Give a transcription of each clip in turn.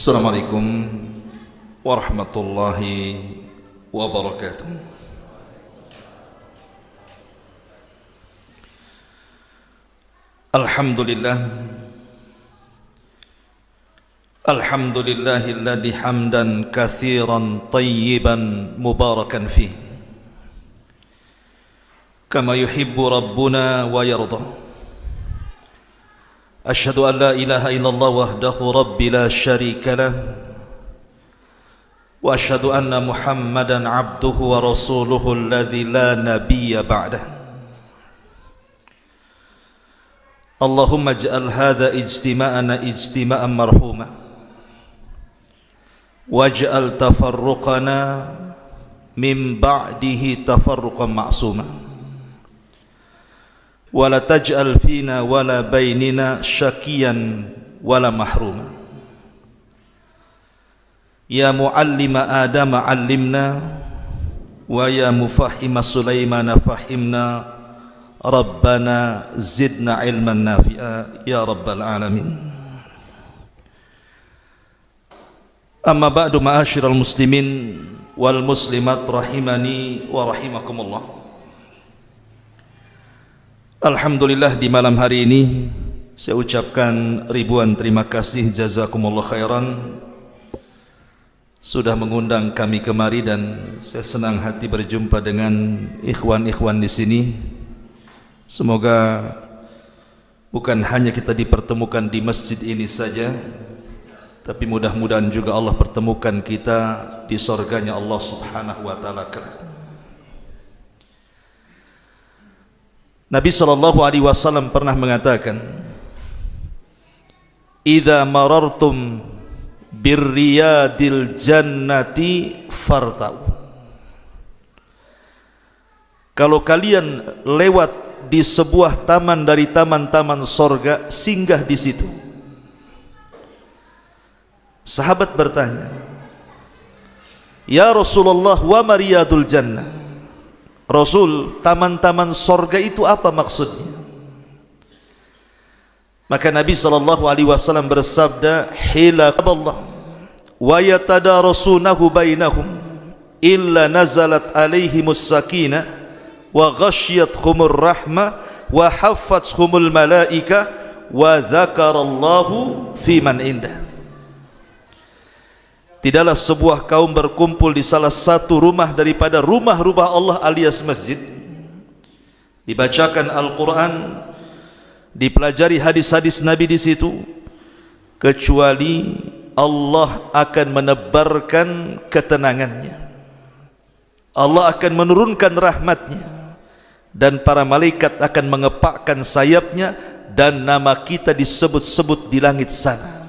Assalamualaikum warahmatullahi wabarakatuh. Alhamdulillahilladzi hamdan katsiran tayyiban mubarakan fihi kama yuhibbu rabbuna wa yarda. Asyhadu an la ilaha illallah wahdahu rabbi la syarika lah wa asyhadu anna Muhammadan abduhu wa rasuluhu alladzi la nabiyya ba'dah. Allahumma ij'al hadha ijtima'ana ijtima'an marhuma waj'al tafarruqana min ba'dihi tafarruqan ma'suma wala taj'al fina wala bainina syakiyan wala mahruma. Ya muallima Adam allimna wa ya mufahhima Sulaiman fahimna rabbana zidna ilman nafi'a ya rabbal alamin. Amma ba'du, ma'asyiral muslimin wal muslimat rahimani wa rahimakumullah. Alhamdulillah, di malam hari ini saya ucapkan ribuan terima kasih, jazakumullah khairan, sudah mengundang kami kemari, dan saya senang hati berjumpa dengan ikhwan-ikhwan di sini. Semoga bukan hanya kita dipertemukan di masjid ini saja, tapi mudah-mudahan juga Allah pertemukan kita di surganya Allah Subhanahu wa taala kelak. Nabi SAW pernah mengatakan, "Idza marartum birriyadil jannati fartau." Kalau kalian lewat di sebuah taman dari taman-taman sorga, singgah di situ. Sahabat bertanya, "Ya Rasulullah, wa mariyadul jannah?" Rasul, taman-taman sorga itu apa maksudnya? Maka Nabi SAW bersabda, "Hilakallah wa yatadarasunahu bainahum illa nazalat alaihimus sakinah wa ghasyiyatuhumur rahmah wa haffathumul malaika wa dzakarallahu fi man indah." Tidaklah sebuah kaum berkumpul di salah satu rumah daripada rumah-rumah Allah alias masjid, dibacakan Al-Quran, dipelajari hadis-hadis Nabi di situ, kecuali Allah akan menebarkan ketenangannya, Allah akan menurunkan rahmatnya, dan para malaikat akan mengepakkan sayapnya, dan nama kita disebut-sebut di langit sana.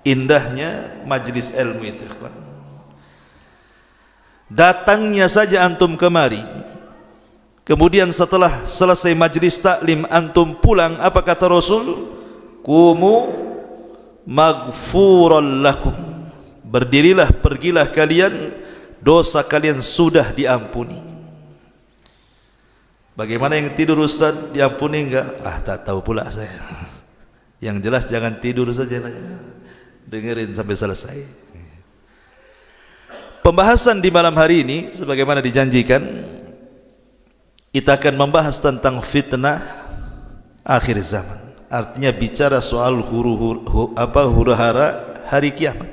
Indahnya majlis ilmu itu, ikhwan. Datangnya saja antum kemari, kemudian setelah selesai majlis taklim antum pulang, apa kata Rasul? "Qumu maghfuran lakum." Berdirilah, pergilah kalian, dosa kalian sudah diampuni. Bagaimana yang tidur Ustaz, diampuni enggak? Tak tahu pula saya. Yang jelas jangan tidur saja, dengerin sampai selesai. Pembahasan di malam hari ini, sebagaimana dijanjikan, kita akan membahas tentang fitnah akhir zaman. Artinya bicara soal huru-hara hari kiamat.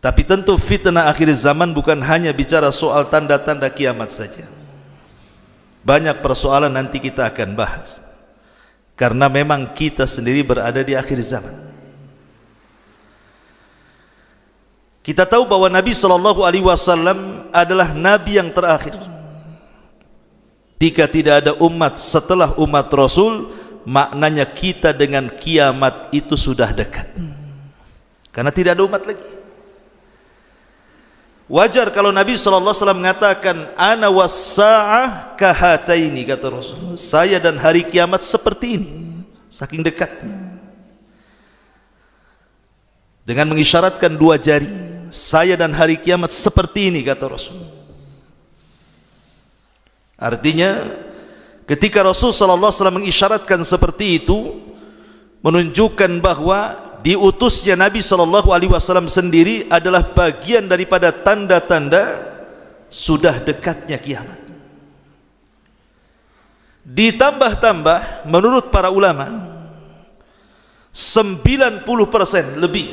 Tapi tentu fitnah akhir zaman bukan hanya bicara soal tanda-tanda kiamat saja. Banyak persoalan nanti kita akan bahas, karena memang kita sendiri berada di akhir zaman. Kita tahu bahwa Nabi SAW adalah Nabi yang terakhir. Jika tidak ada umat setelah umat Rasul, maknanya kita dengan kiamat itu sudah dekat, karena tidak ada umat lagi. Wajar kalau Nabi SAW mengatakan, "Ana was-sa'ah kahataini," kata Rasul, saya dan hari kiamat seperti ini, saking dekatnya. Dengan mengisyaratkan dua jari, saya dan hari kiamat seperti ini, kata Rasul. Artinya ketika Rasul SAW mengisyaratkan seperti itu, menunjukkan bahwa diutusnya Nabi SAW sendiri adalah bagian daripada tanda-tanda sudah dekatnya kiamat. Ditambah-tambah menurut para ulama 90% lebih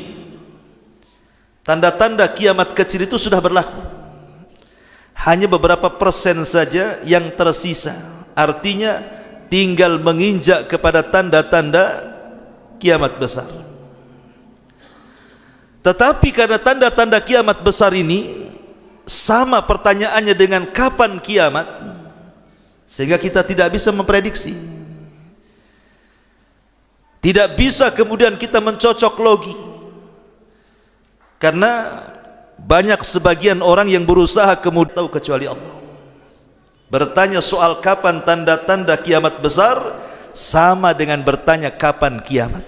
tanda-tanda kiamat kecil itu sudah berlaku. Hanya beberapa persen saja yang tersisa. Artinya tinggal menginjak kepada tanda-tanda kiamat besar. Tetapi karena tanda-tanda kiamat besar ini sama pertanyaannya dengan kapan kiamat, sehingga kita tidak bisa memprediksi. Tidak bisa kemudian kita mencocok logi, karena banyak sebagian orang yang berusaha kemudian tahu kecuali Allah. Bertanya soal kapan tanda-tanda kiamat besar sama dengan bertanya kapan kiamat,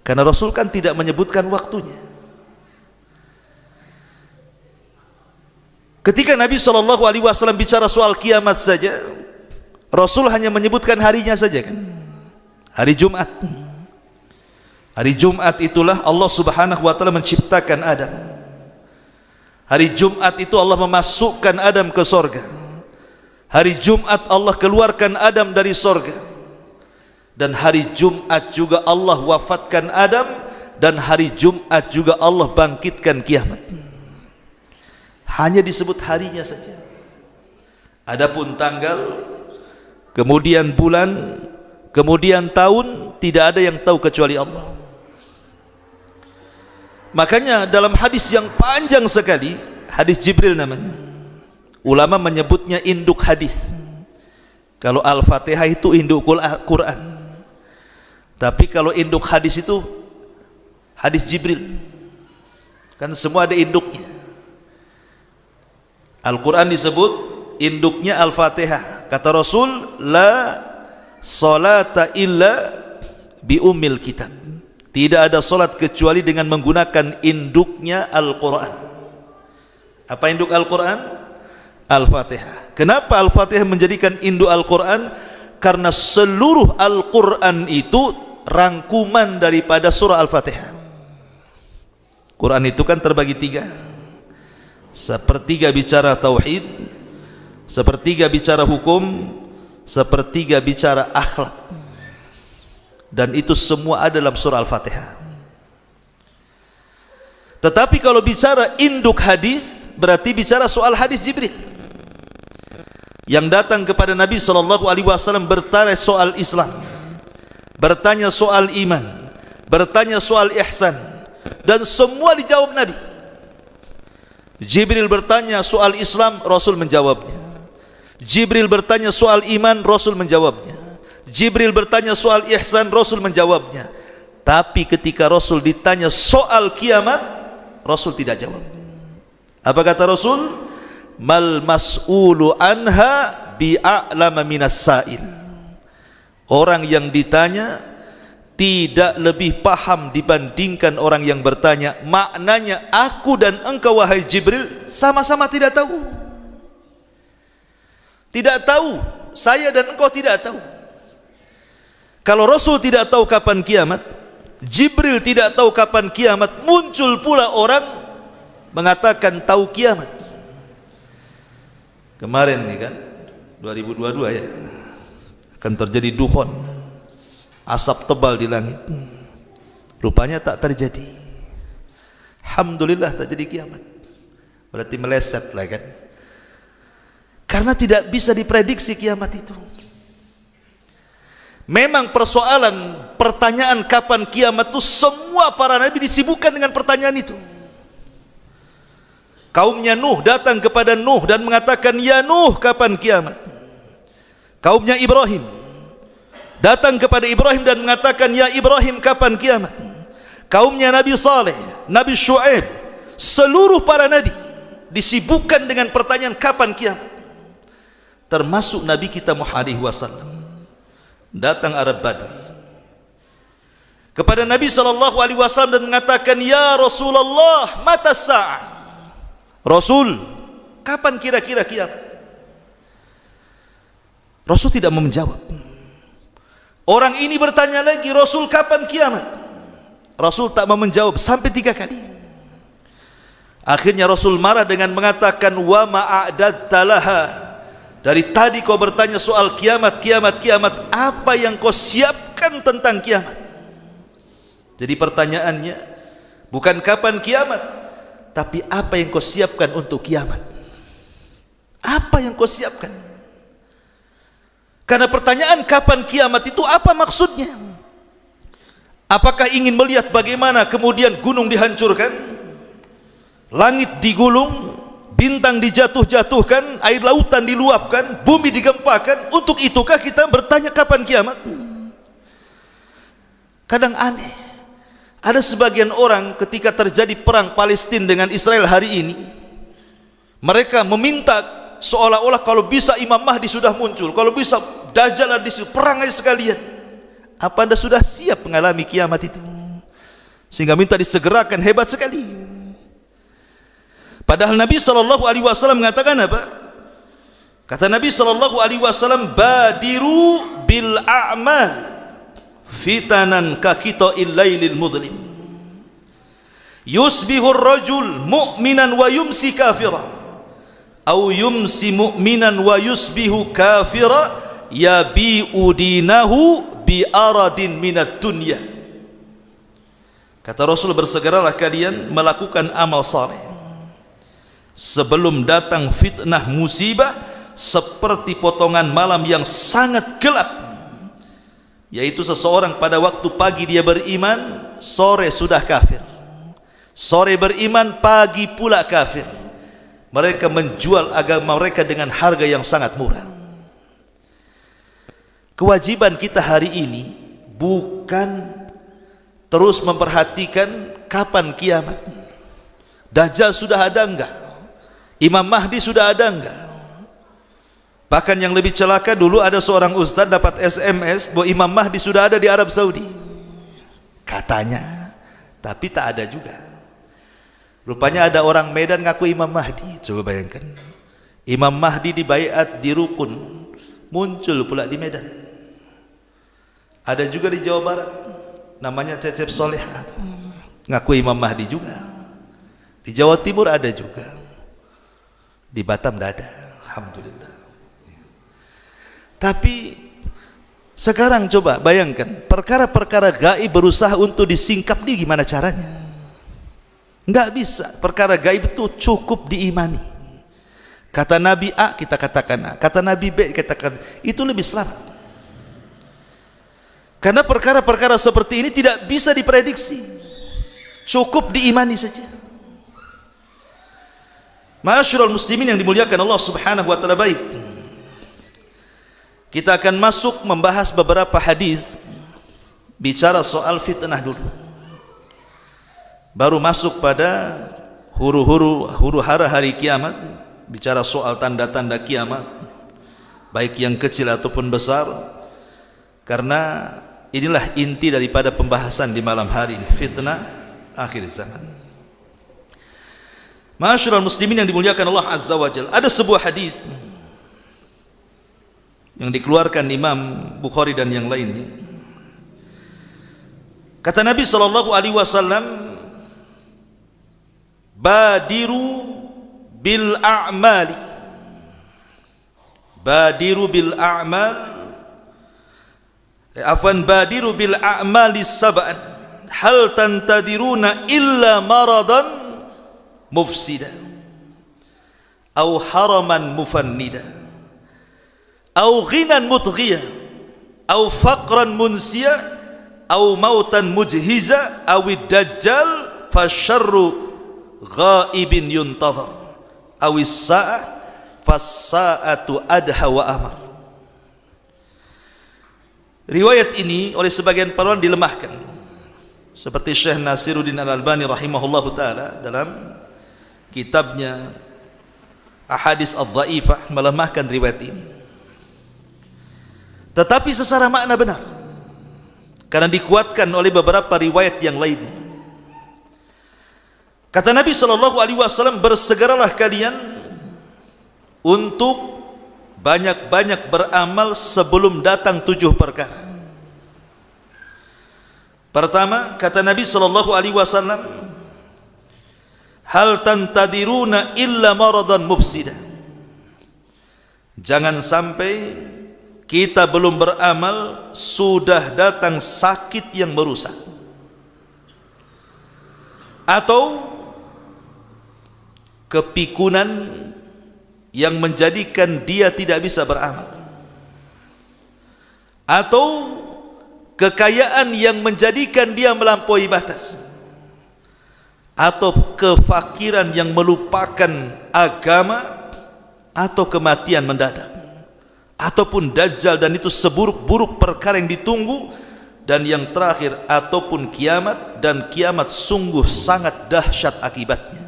karena Rasul kan tidak menyebutkan waktunya. Ketika Nabi SAW bicara soal kiamat saja, Rasul hanya menyebutkan harinya saja kan, hari Jumat. Hari Jumat itulah Allah Subhanahu wa taala menciptakan Adam. Hari Jumat itu Allah memasukkan Adam ke sorga. Hari Jumat Allah keluarkan Adam dari sorga. Dan hari Jumat juga Allah wafatkan Adam, dan hari Jumat juga Allah bangkitkan kiamat. Hanya disebut harinya saja. Adapun tanggal, kemudian bulan, kemudian tahun, tidak ada yang tahu kecuali Allah. Makanya dalam hadis yang panjang sekali, hadis Jibril namanya, ulama menyebutnya induk hadis. Kalau Al-Fatihah itu induk Quran, tapi kalau induk hadis itu hadis Jibril. Kan semua ada induknya. Al-Quran disebut induknya Al-Fatihah. Kata Rasul, la salata illa bi ummil kitab. Tidak ada salat kecuali dengan menggunakan induknya Al-Quran. Apa induk Al-Quran? Al-Fatihah. Kenapa Al-Fatihah menjadikan induk Al-Quran? Karena seluruh Al-Quran itu rangkuman daripada surah Al-Fatihah. Quran itu kan terbagi tiga. Sepertiga bicara tauhid, sepertiga bicara hukum, sepertiga bicara akhlak. Dan itu semua ada dalam surah Al-Fatihah. Tetapi kalau bicara induk hadis, berarti bicara soal hadis Jibril yang datang kepada Nabi SAW bertanya soal Islam, bertanya soal iman, bertanya soal ihsan, dan semua dijawab Nabi. Jibril bertanya soal Islam, Rasul menjawabnya. Jibril bertanya soal iman, Rasul menjawabnya. Jibril bertanya soal ihsan, Rasul menjawabnya. Tapi ketika Rasul ditanya soal kiamat, Rasul tidak jawab. Apa kata Rasul? Mal mas'ulu anha bi'a'lama minas sa'il. Orang yang ditanya tidak lebih paham dibandingkan orang yang bertanya. Maknanya aku dan engkau wahai Jibril sama-sama tidak tahu. Tidak tahu, saya dan engkau tidak tahu. Kalau Rasul tidak tahu kapan kiamat, Jibril tidak tahu kapan kiamat, muncul pula orang mengatakan tahu kiamat. Kemarin nih kan 2022 ya, akan terjadi dukhon, asap tebal di langit. Rupanya tak terjadi. Alhamdulillah tak jadi kiamat. Berarti meleset lah kan. Karena tidak bisa diprediksi kiamat itu. Memang persoalan pertanyaan kapan kiamat itu semua para nabi disibukkan dengan pertanyaan itu. Kaumnya Nuh datang kepada Nuh dan mengatakan, ya Nuh, kapan kiamat? Kaumnya Ibrahim datang kepada Ibrahim dan mengatakan, ya Ibrahim, kapan kiamat? Kaumnya Nabi Saleh, Nabi Syuaib, seluruh para nabi disibukkan dengan pertanyaan kapan kiamat. Termasuk Nabi kita Muhammad SAW. Datang Arab Badui kepada Nabi SAW dan mengatakan, ya Rasulullah, mata sa'ah? Rasul, kapan kira-kira kiamat? Rasul tidak menjawab. Orang ini bertanya lagi, Rasul kapan kiamat? Rasul tak mau menjawab sampai 3 kali. Akhirnya Rasul marah dengan mengatakan, wa ma'adadta laha, dari tadi kau bertanya soal kiamat, apa yang kau siapkan tentang kiamat? Jadi pertanyaannya bukan kapan kiamat, tapi apa yang kau siapkan untuk kiamat? Apa yang kau siapkan? Karena pertanyaan kapan kiamat itu apa maksudnya? Apakah ingin melihat bagaimana kemudian gunung dihancurkan, langit digulung, bintang dijatuh-jatuhkan, air lautan diluapkan, bumi digempakan? Untuk itukah kita bertanya kapan kiamat? Kadang aneh, ada sebagian orang ketika terjadi perang Palestina dengan Israel hari ini, mereka meminta seolah-olah kalau bisa Imam Mahdi sudah muncul, kalau bisa Dajjal di situ, perang aja sekalian. Apa Anda sudah siap mengalami kiamat itu? Sehingga minta disegerakan, hebat sekali. Padahal Nabi SAW mengatakan apa? Kata Nabi SAW, badiru bil a'mal fitanan kakita'il lailil mudlim, yusbihur rajul mu'minan wa yumsi kafira, au yumsi mu'minan wa yusbihu kafira, yabi'u dinahu bi aradin minat dunya. Kata Rasul, bersegeralah kalian melakukan amal saleh sebelum datang fitnah musibah seperti potongan malam yang sangat gelap, yaitu seseorang pada waktu pagi dia beriman, sore sudah kafir, sore beriman, pagi pula kafir. Mereka menjual agama mereka dengan harga yang sangat murah. Kewajiban kita hari ini bukan terus memperhatikan kapan kiamat, Dajjal sudah ada enggak, Imam Mahdi sudah ada enggak. Bahkan yang lebih celaka, dulu ada seorang ustaz dapat SMS bahwa Imam Mahdi sudah ada di Arab Saudi, katanya, tapi tak ada juga. Rupanya ada orang Medan ngaku Imam Mahdi. Coba bayangkan, Imam Mahdi dibaiat di Rukun, muncul pula di Medan. Ada juga di Jawa Barat, namanya Cecep Soleha, ngaku Imam Mahdi juga. Di Jawa Timur ada juga, di Batam tidak ada, alhamdulillah. Tapi sekarang coba bayangkan, perkara-perkara gaib berusaha untuk disingkap, di gimana caranya? Enggak bisa. Perkara gaib itu cukup diimani. Kata Nabi A kita katakan A, kata Nabi B katakan, itu lebih selamat. Karena perkara-perkara seperti ini tidak bisa diprediksi, cukup diimani saja. Ma'asyiral muslimin yang dimuliakan Allah Subhanahu wa taala, baik, kita akan masuk membahas beberapa hadis bicara soal fitnah dulu, baru masuk pada huru hara hari kiamat, bicara soal tanda-tanda kiamat, baik yang kecil ataupun besar. Karena inilah inti daripada pembahasan di malam hari ini, fitnah akhir zaman. Ma'asyiral muslimin yang dimuliakan Allah Azza wa Jalla, ada sebuah hadis yang dikeluarkan Imam Bukhari dan yang lainnya. Kata Nabi SAW, badiru bil a'mali, badiru bil a'mal, afwan, badiru bil a'mali sab'an, hal tantadiruna illa maradan mufsida, au haraman mufannida, au ghinan mutghiya, au faqran munsiya, au mautan mujhiza, au dajjal fasyarru ghaibin yuntazar, au as-sa'ah fas-sa'atu adha wa amar. Riwayat ini oleh sebagian para ulama dilemahkan, seperti Syekh Nasiruddin Al-Albani rahimahullahu taala dalam kitabnya Ahadits Adh-Dhaifah melemahkan riwayat ini. Tetapi secara makna benar, karena dikuatkan oleh beberapa riwayat yang lainnya. Kata Nabi SAW, bersegeralah kalian untuk banyak-banyak beramal sebelum datang 7 perkara. Pertama, kata Nabi sallallahu alaihi wasallam, hal tantadiruna illa maradan mufsida. Jangan sampai kita belum beramal sudah datang sakit yang merusak, atau kepikunan yang menjadikan dia tidak bisa beramal, atau kekayaan yang menjadikan dia melampaui batas, atau kefakiran yang melupakan agama, atau kematian mendadak, ataupun dajjal, dan itu seburuk-buruk perkara yang ditunggu. Dan yang terakhir, ataupun kiamat, dan kiamat sungguh sangat dahsyat akibatnya.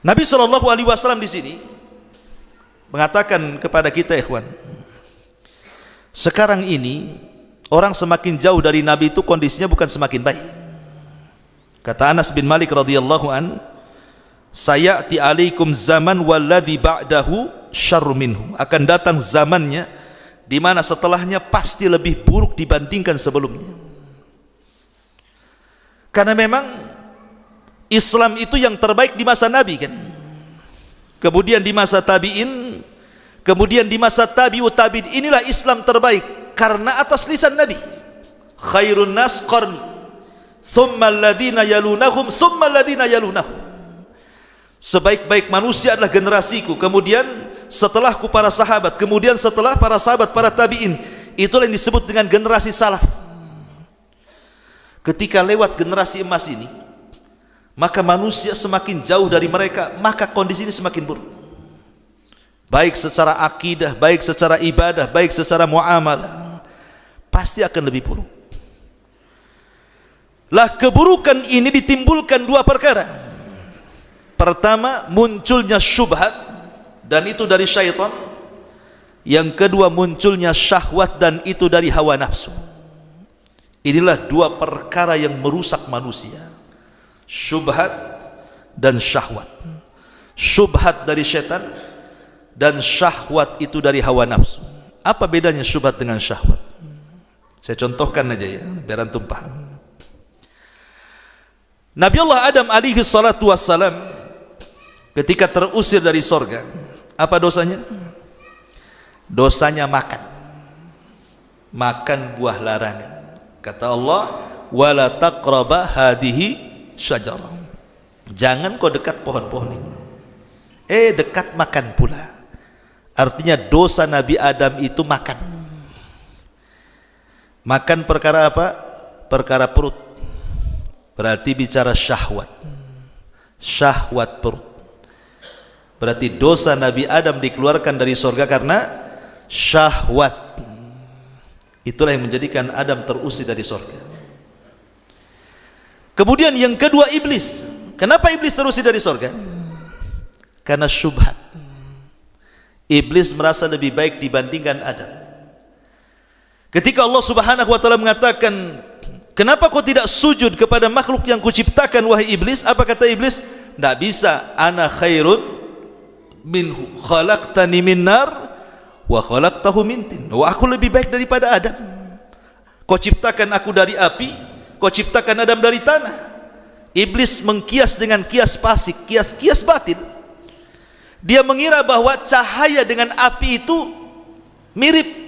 Nabi SAW di sini mengatakan kepada kita, ikhwan, sekarang ini orang semakin jauh dari Nabi itu kondisinya bukan semakin baik. Kata Anas bin Malik radhiyallahu an, sayati alaikum zaman walladhi ba'dahu syarru minhu. Akan datang zamannya di mana setelahnya pasti lebih buruk dibandingkan sebelumnya. Karena memang Islam itu yang terbaik di masa Nabi kan. Kemudian di masa tabi'in, kemudian di masa tabi'ut tabi'in, inilah Islam terbaik karena atas lisan Nabi. Khairun nas qarni, thumma alladhina yalunahum, thumma alladhina yalunahum. Sebaik-baik manusia adalah generasiku, kemudian setelahku para sahabat, kemudian setelah para sahabat para tabi'in. Itulah yang disebut dengan generasi salaf. Ketika lewat generasi emas ini, maka manusia semakin jauh dari mereka, maka kondisi ini semakin buruk, baik secara akidah, baik secara ibadah, baik secara muamalah, pasti akan lebih buruk. Lah, keburukan ini ditimbulkan dua perkara. Pertama, munculnya syubhat, dan itu dari syaitan. Yang kedua, munculnya syahwat, dan itu dari hawa nafsu. Inilah dua perkara yang merusak manusia, syubhat dan syahwat. Syubhat dari syaitan, dan syahwat itu dari hawa nafsu. Apa bedanya syubhat dengan syahwat? Saya contohkan aja ya, biar antum paham. Nabi Allah Adam alaihi salatu wassalam ketika terusir dari sorga, apa dosanya? Dosanya makan buah larangan. Kata Allah, wala taqraba hadihi syajarah. Jangan kau dekat pohon-pohon ini. Dekat makan pula. Artinya dosa Nabi Adam itu makan. Makan perkara apa? Perkara perut. Berarti bicara syahwat. Syahwat perut. Berarti dosa Nabi Adam dikeluarkan dari surga karena syahwat. Itulah yang menjadikan Adam terusir dari surga. Kemudian yang kedua, iblis. Kenapa iblis terusir dari surga? Karena syubhat. Iblis merasa lebih baik dibandingkan Adam. Ketika Allah Subhanahu wa taala mengatakan, kenapa kau tidak sujud kepada makhluk yang kuciptakan wahai iblis? Apa kata iblis? Tidak bisa, ana khairun minhu, khalaqtani min nar wa khalaqtahu min tin. Aku lebih baik daripada Adam. Kau ciptakan aku dari api, kau ciptakan Adam dari tanah. Iblis mengkias dengan kias fasik, kias batil. Dia mengira bahwa cahaya dengan api itu mirip.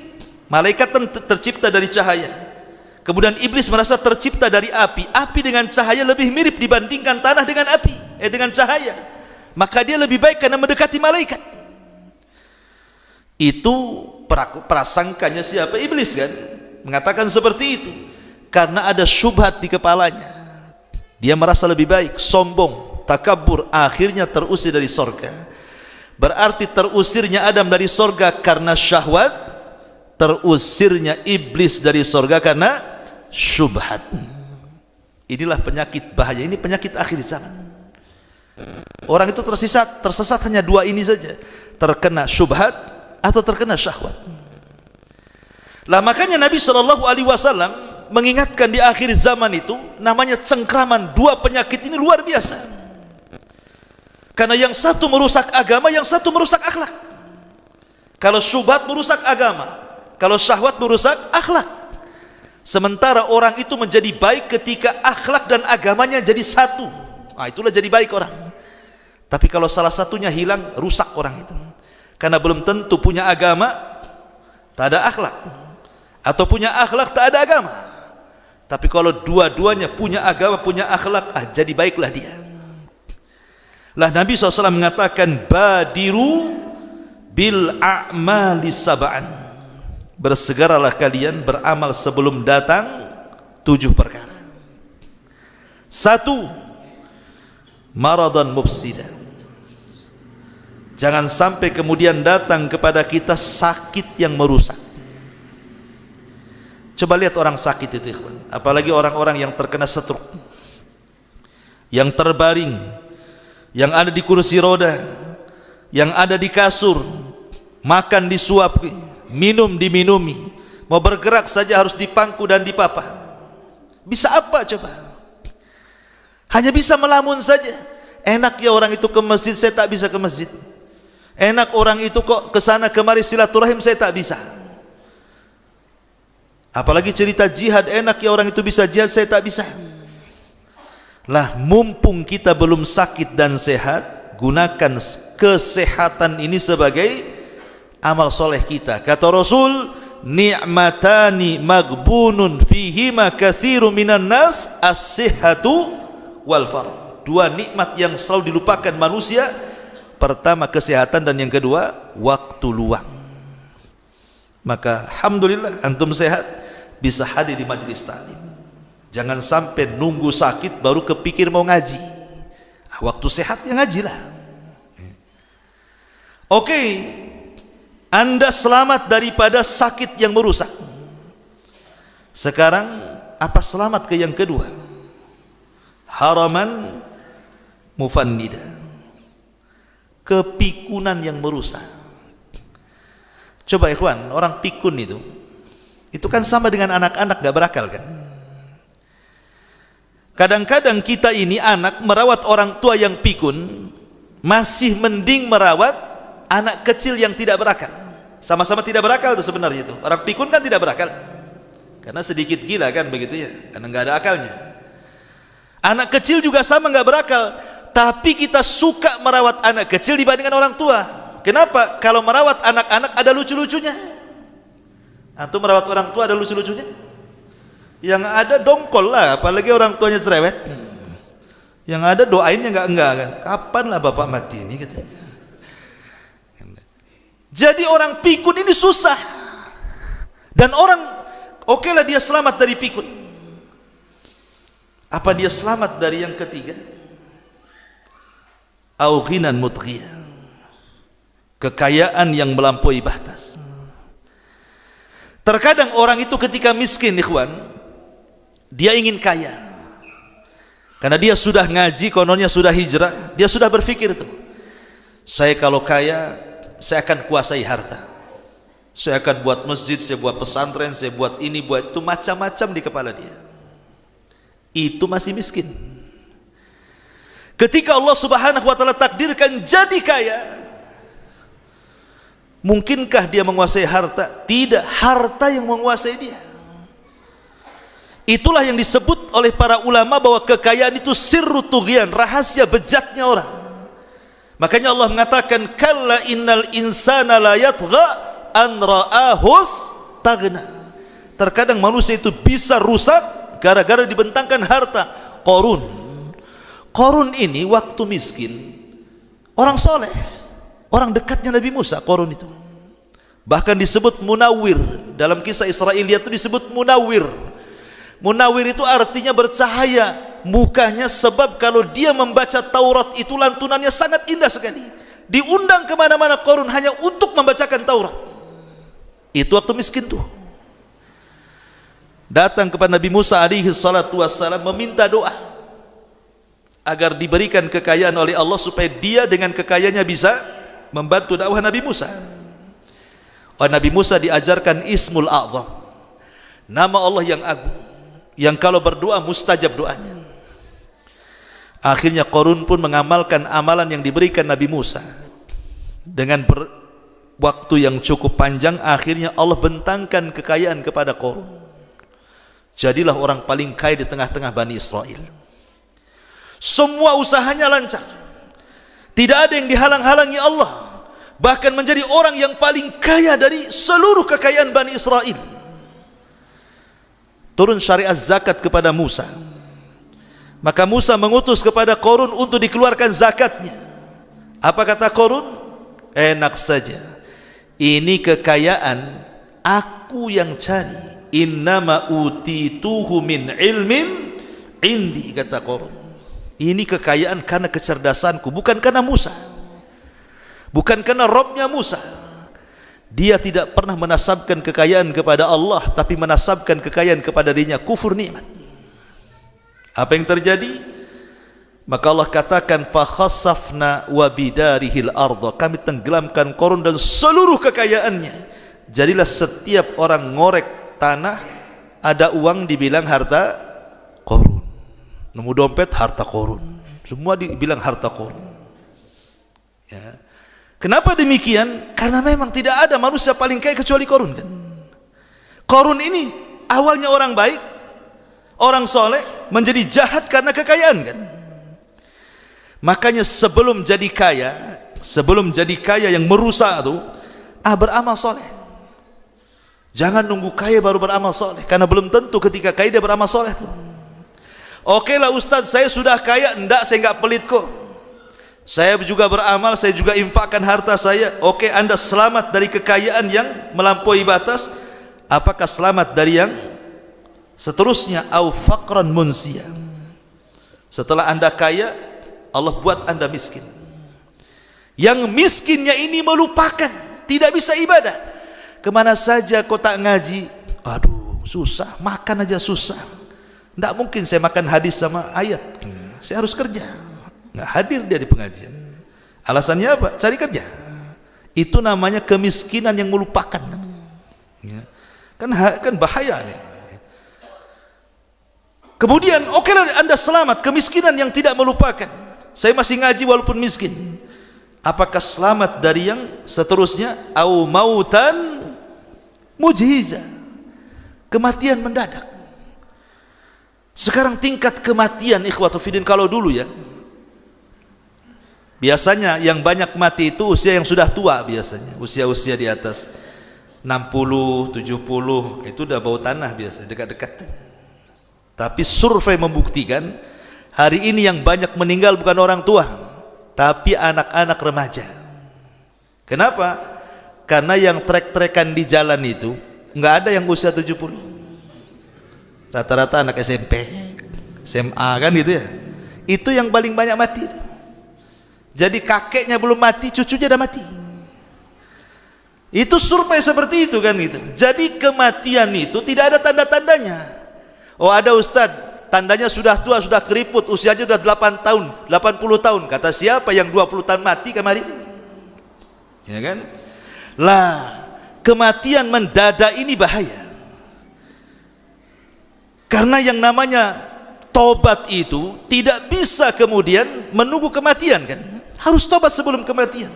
Malaikat tercipta dari cahaya. Kemudian iblis merasa tercipta dari api. Api dengan cahaya lebih mirip dibandingkan tanah dengan api, dengan cahaya. Maka dia lebih baik karena mendekati malaikat. Itu prasangkanya siapa? Iblis kan? Mengatakan seperti itu. Karena ada syubhat di kepalanya. Dia merasa lebih baik, sombong, takabur, akhirnya terusir dari surga. Berarti terusirnya Adam dari surga karena syahwat, terusirnya iblis dari surga karena syubhat. Inilah penyakit bahaya, ini penyakit akhir zaman. Orang itu tersesat hanya dua ini saja, terkena syubhat atau terkena syahwat. Lah makanya Nabi SAW mengingatkan di akhir zaman itu namanya cengkraman. Dua penyakit ini luar biasa. Karena yang satu merusak agama, yang satu merusak akhlak. Kalau syubhat merusak agama, kalau syahwat merusak akhlak. Sementara orang itu menjadi baik ketika akhlak dan agamanya jadi satu. Nah, itulah jadi baik orang. Tapi kalau salah satunya hilang, rusak orang itu. Karena belum tentu punya agama tak ada akhlak, atau punya akhlak tak ada agama. Tapi kalau dua-duanya punya agama, punya akhlak, jadi baiklah dia. Lah Nabi SAW mengatakan, badiru bil a'mali sab'an. Bersegeralah kalian beramal sebelum datang 7 perkara. 1. Maradan mufsidan. Jangan sampai kemudian datang kepada kita sakit yang merusak. Coba lihat orang sakit itu, ikhwan. Apalagi orang-orang yang terkena stroke, yang terbaring, yang ada di kursi roda, yang ada di kasur, makan disuapi, minum diminumi, mau bergerak saja harus dipangku dan dipapa. Bisa apa coba? Hanya bisa melamun saja. Enak ya orang itu ke masjid, saya tak bisa ke masjid. Enak orang itu kok kesana kemari silaturahim, saya tak bisa. Apalagi cerita jihad, enak ya orang itu bisa jihad, saya tak bisa. Lah mumpung kita belum sakit dan sehat, gunakan kesehatan ini sebagai amal soleh kita. Kata Rasul, ni'matani maghbunun fihima katsiru minan nas, as-sihhatu wal faragh. 2 nikmat yang selalu dilupakan manusia. Pertama kesehatan, dan yang kedua waktu luang. Maka alhamdulillah antum sehat, bisa hadir di majelis taklim. Jangan sampai nunggu sakit baru kepikir mau ngaji. Waktu sehat ya ngajilah. Oke, Anda selamat daripada sakit yang merusak. Sekarang apa selamat ke yang kedua? Haraman mufannida. Kepikunan yang merusak. Coba ikhwan, orang pikun itu kan sama dengan anak-anak gak berakal kan. Kadang-kadang kita ini anak merawat orang tua yang pikun masih mending merawat anak kecil yang tidak berakal. Sama-sama tidak berakal itu sebenarnya itu. Orang pikun kan tidak berakal karena sedikit gila kan begitu ya, karena gak ada akalnya. Anak kecil juga sama gak berakal, tapi kita suka merawat anak kecil dibandingkan orang tua. Kenapa? Kalau merawat anak-anak ada lucu-lucunya. Antum merawat orang tua ada lucu-lucunya? Yang ada dongkol lah, apalagi orang tuanya cerewet. Yang ada doainnya enggak kan. Kapan lah bapak mati ini katanya. Jadi orang pikun ini susah. Dan orang oke lah dia selamat dari pikun. Apa dia selamat dari yang ketiga? Au ghinan mutghiyah. Kekayaan yang melampaui batas. Terkadang orang itu ketika miskin, ikhwan, dia ingin kaya. Karena dia sudah ngaji, kononnya sudah hijrah, dia sudah berpikir itu, saya kalau kaya, saya akan kuasai harta. Saya akan buat masjid, saya buat pesantren, saya buat ini, buat itu, macam-macam di kepala dia. Itu masih miskin. Ketika Allah Subhanahu wa taala takdirkan jadi kaya, mungkinkah dia menguasai harta? Tidak, harta yang menguasai dia. Itulah yang disebut oleh para ulama bahwa kekayaan itu sirru tughyan, rahasia bejatnya orang. Makanya Allah mengatakan, kalla innal insana la yatgha an ra'ahus taghna. Terkadang manusia itu bisa rusak gara-gara dibentangkan harta. Qarun ini waktu miskin orang soleh, orang dekatnya Nabi Musa. Qarun itu bahkan disebut munawwir. Dalam kisah Israiliyat itu disebut munawwir. Munawwir itu artinya bercahaya mukanya, sebab kalau dia membaca Taurat itu lantunannya sangat indah sekali. Diundang kemana-mana Qarun hanya untuk membacakan Taurat. Itu waktu miskin tuh. Datang kepada Nabi Musa alaihi salatu wassalam meminta doa agar diberikan kekayaan oleh Allah supaya dia dengan kekayaannya bisa membantu dakwah Nabi Musa. Nabi Musa diajarkan Ismul A'zam, nama Allah yang agung, yang kalau berdoa mustajab doanya. Akhirnya Qarun pun mengamalkan amalan yang diberikan Nabi Musa. Dengan waktu yang cukup panjang, akhirnya Allah bentangkan kekayaan kepada Qarun. Jadilah orang paling kaya di tengah-tengah Bani Israel. Semua usahanya lancar, tidak ada yang dihalang-halangi Allah, bahkan menjadi orang yang paling kaya dari seluruh kekayaan Bani Israel. Turun syariat zakat kepada Musa, maka Musa mengutus kepada Qarun untuk dikeluarkan zakatnya. Apa kata Qarun? Enak saja, ini kekayaan aku yang cari. Innama utituhu min ilmin indi, kata Qarun. Ini kekayaan karena kecerdasanku, bukan karena Musa, bukan karena Robnya Musa. Dia tidak pernah menasabkan kekayaan kepada Allah, tapi menasabkan kekayaan kepada dirinya, kufur nikmat. Apa yang terjadi? Maka Allah katakan, fa khassafna wa bidarihil ardha, kami tenggelamkan Qarun dan seluruh kekayaannya. Jadilah setiap orang ngorek tanah, ada uang dibilang harta Qarun, nemu dompet harta Qarun, semua dibilang harta Qarun. Ya. Kenapa demikian? Karena memang tidak ada manusia paling kaya kecuali Qarun kan. Qarun ini awalnya orang baik, orang soleh, menjadi jahat karena kekayaan kan. Makanya sebelum jadi kaya yang merusak itu, beramal soleh. Jangan nunggu kaya baru beramal soleh, karena belum tentu ketika kaya dia beramal soleh tuh. Oke lah Ustaz, saya sudah kaya, enggak, saya enggak pelit kok. Saya juga beramal, saya juga infakkan harta saya. Oke, Anda selamat dari kekayaan yang melampaui batas. Apakah selamat dari yang seterusnya? Au faqran munsiya. Setelah Anda kaya, Allah buat Anda miskin. Yang miskinnya ini melupakan, tidak bisa ibadah. Kemana saja kau tak ngaji, aduh susah, makan aja susah. Tidak mungkin saya makan hadis sama ayat, saya harus kerja. Nggak hadir dia di pengajian. Alasannya apa? Cari kerja. Itu namanya kemiskinan yang melupakan. Ya. Kan bahaya nih. Kemudian oke lah Anda selamat, kemiskinan yang tidak melupakan. Saya masih ngaji walaupun miskin. Apakah selamat dari yang seterusnya? Au mautan mujhiza, kematian mendadak. Sekarang tingkat kematian ikhwatu fiddin, kalau dulu ya biasanya yang banyak mati itu usia yang sudah tua, biasanya usia-usia di atas 60, 70, itu udah bau tanah biasa, dekat-dekat. Tapi survei membuktikan hari ini yang banyak meninggal bukan orang tua, tapi anak-anak remaja. Kenapa? Karena yang trek-trekan di jalan itu nggak ada yang usia 70, rata-rata anak SMP, SMA kan gitu ya. Itu yang paling banyak mati itu. Jadi kakeknya belum mati, cucunya udah mati. Itu survei seperti itu kan gitu. Jadi kematian itu tidak ada tanda-tandanya. Oh ada Ustaz, tandanya sudah tua, sudah keriput, usianya sudah 8 tahun, 80 tahun. Kata siapa yang 20 tahun mati kemarin? Ya kan? Lah, kematian mendadak ini bahaya. Karena yang namanya tobat itu tidak bisa kemudian menunggu kematian kan. Harus tobat sebelum kematian.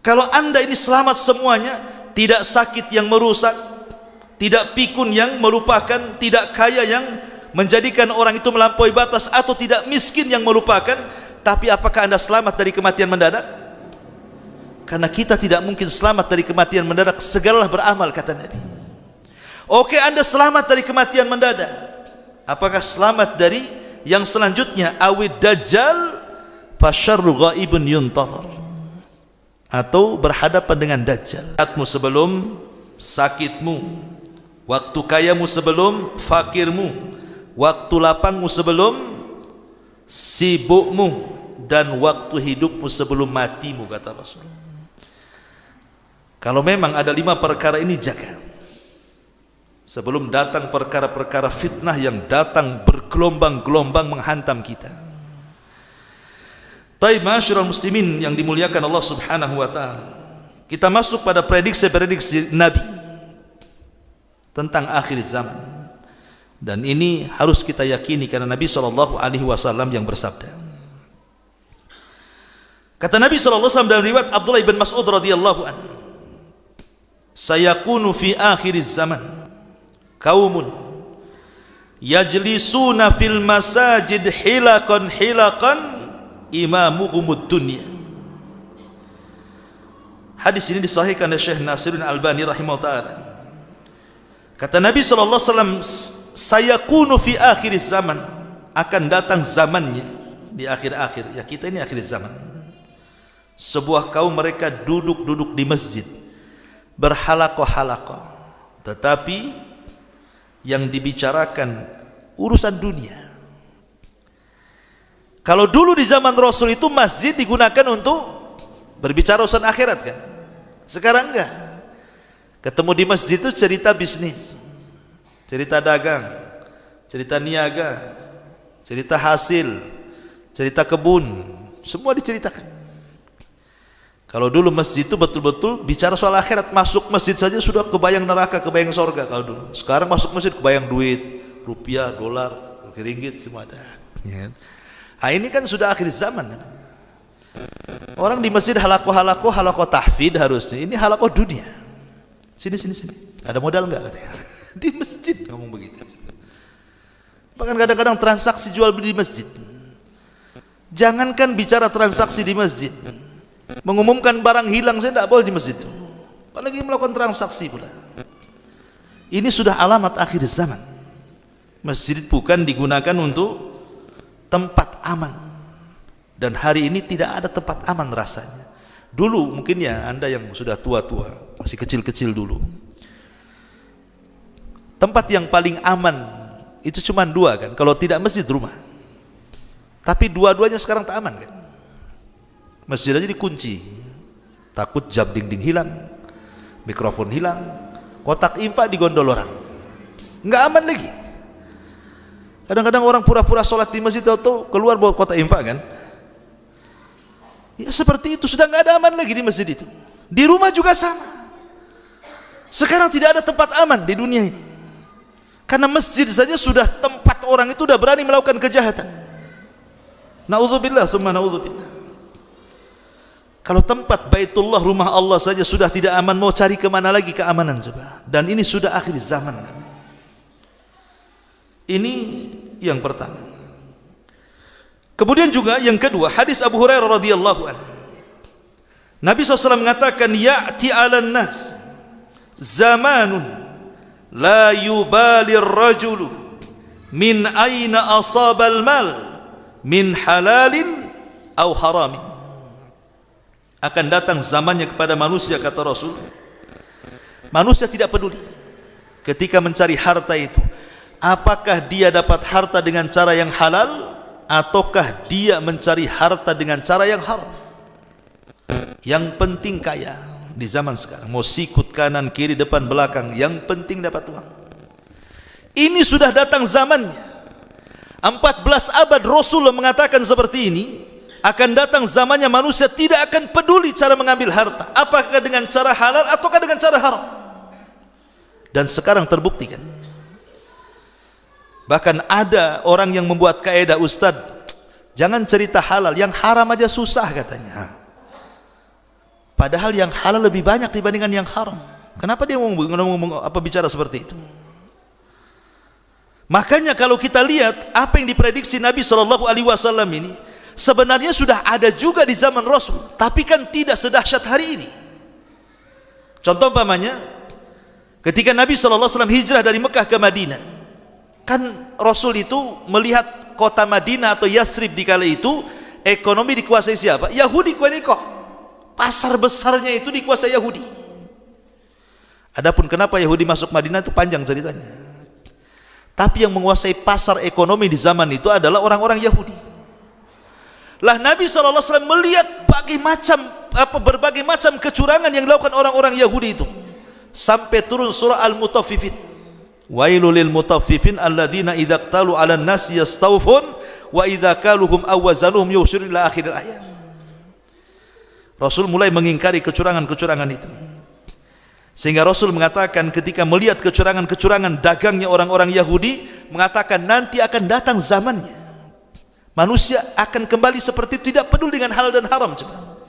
Kalau Anda ini selamat semuanya, tidak sakit yang merusak, tidak pikun yang melupakan, tidak kaya yang menjadikan orang itu melampaui batas, atau tidak miskin yang melupakan, tapi apakah Anda selamat dari kematian mendadak? Karena kita tidak mungkin selamat dari kematian mendadak, segeralah beramal kata Nabi. Oke, Anda selamat dari kematian mendadak, apakah selamat dari yang selanjutnya? Awid dajjal fasyarru ghaibun yuntadhar, atau berhadapan dengan dajjal. Sakitmu sebelum sakitmu, waktu kayamu sebelum fakirmu, waktu lapangmu sebelum sibukmu, dan waktu hidupmu sebelum matimu, kata Rasul. Kalau memang ada 5 perkara ini, jaga sebelum datang perkara-perkara fitnah yang datang bergelombang-gelombang menghantam kita. Taib ma'asyiral muslimin yang dimuliakan Allah Subhanahu wa taala, kita masuk pada prediksi-prediksi Nabi tentang akhir zaman. Dan ini harus kita yakini karena Nabi SAW yang bersabda. Kata Nabi SAW dalam riwayat Abdullah bin Mas'ud radhiyallahu anhu, sayakunu fi akhir zaman kaumun yajlisuna fil masajid hilaqan hilaqan imamuhumud dunya. Hadis ini disahihkan oleh Syekh Nasiruddin Albani rahimahullah taala. Kata Nabi sallallahu alaihi wasallam, sayakunu fi akhir zaman, akan datang zamannya di akhir-akhir, ya kita ini akhir zaman, sebuah kaum mereka duduk-duduk di masjid berhalaqah-halaqah, tetapi yang dibicarakan urusan dunia. Kalau dulu di zaman Rasul itu masjid digunakan untuk berbicara urusan akhirat kan, sekarang enggak. Ketemu di masjid itu cerita bisnis, cerita dagang, cerita niaga, cerita hasil, cerita kebun, semua diceritakan. Kalau dulu masjid itu betul-betul bicara soal akhirat, masuk masjid saja sudah kebayang neraka, kebayang surga kalau dulu. Sekarang masuk masjid kebayang duit, rupiah, dolar, ringgit, semua ada. Nah, ini kan sudah akhir zaman. Orang di masjid halaqah tahfidz harusnya, ini halaqah dunia. Sini. Ada modal enggak katanya? Di masjid ngomong begitu. Bahkan kadang-kadang transaksi jual beli di masjid. Jangankan bicara transaksi di masjid, mengumumkan barang hilang saya tidak boleh di masjid. Apalagi melakukan transaksi pula. Ini sudah alamat akhir zaman. Masjid bukan digunakan untuk tempat aman. Dan hari ini tidak ada tempat aman rasanya. Dulu mungkin ya Anda yang sudah tua-tua, masih kecil-kecil dulu, tempat yang paling aman itu cuma dua kan, kalau tidak masjid rumah. Tapi dua-duanya sekarang tak aman kan. Masjid aja dikunci, takut jam dinding hilang, mikrofon hilang, kotak infak digondol orang, nggak aman lagi. Kadang-kadang orang pura-pura sholat di masjid atau keluar bawa kotak infak kan. Ya seperti itu, sudah nggak ada aman lagi di masjid itu. Di rumah juga sama. Sekarang tidak ada tempat aman di dunia ini, karena masjid saja sudah tempat orang itu sudah berani melakukan kejahatan. Na'udzubillah, tsumma na'udzubillah. Kalau tempat Baitullah, rumah Allah saja sudah tidak aman, mau cari kemana lagi keamanan coba? Dan ini sudah akhir zaman. Ini yang pertama. Kemudian juga yang kedua, hadis Abu Hurairah radhiyallahu anhu. Nabi SAW mengatakan, ya'ti 'alan nas zamanun la yubali ar-rajulu min aina asaba al-mal min halalin aw haramin. Akan datang zamannya kepada manusia, kata Rasul, manusia tidak peduli ketika mencari harta itu, apakah dia dapat harta dengan cara yang halal ataukah dia mencari harta dengan cara yang haram. Yang penting kaya di zaman sekarang, mau sikut kanan kiri depan belakang, yang penting dapat uang. Ini sudah datang zamannya. 14 abad Rasul mengatakan seperti ini. Akan datang zamannya manusia tidak akan peduli cara mengambil harta, apakah dengan cara halal ataukah dengan cara haram. Dan sekarang terbukti kan. Bahkan ada orang yang membuat kaidah, Ustaz, jangan cerita halal, yang haram aja susah katanya. Padahal yang halal lebih banyak dibandingkan yang haram. Kenapa dia mau bicara seperti itu? Makanya kalau kita lihat apa yang diprediksi Nabi SAW ini, sebenarnya sudah ada juga di zaman Rasul, tapi kan tidak sedahsyat hari ini. Contoh umpamanya, ketika Nabi SAW hijrah dari Mekah ke Madinah, kan Rasul itu melihat kota Madinah atau Yathrib di kala itu ekonomi dikuasai siapa? Yahudi. Pasar besarnya itu dikuasai Yahudi. Adapun kenapa Yahudi masuk Madinah itu panjang ceritanya. Tapi yang menguasai pasar ekonomi di zaman itu adalah orang-orang Yahudi. Lah Nabi SAW melihat berbagai macam kecurangan yang dilakukan orang-orang Yahudi itu, sampai turun surah Al-Mutaffifin. Wailul lil mutaffifin alladzina idza qtalu 'alan nasi yastawfun wa idza kaluhum aw wazanuhum yukhsirun ila akhir ayat. Rasul mulai mengingkari kecurangan-kecurangan itu. Sehingga Rasul mengatakan ketika melihat kecurangan-kecurangan dagangnya orang-orang Yahudi, mengatakan nanti akan datang zamannya manusia akan kembali seperti itu, tidak peduli dengan halal dan haram coba.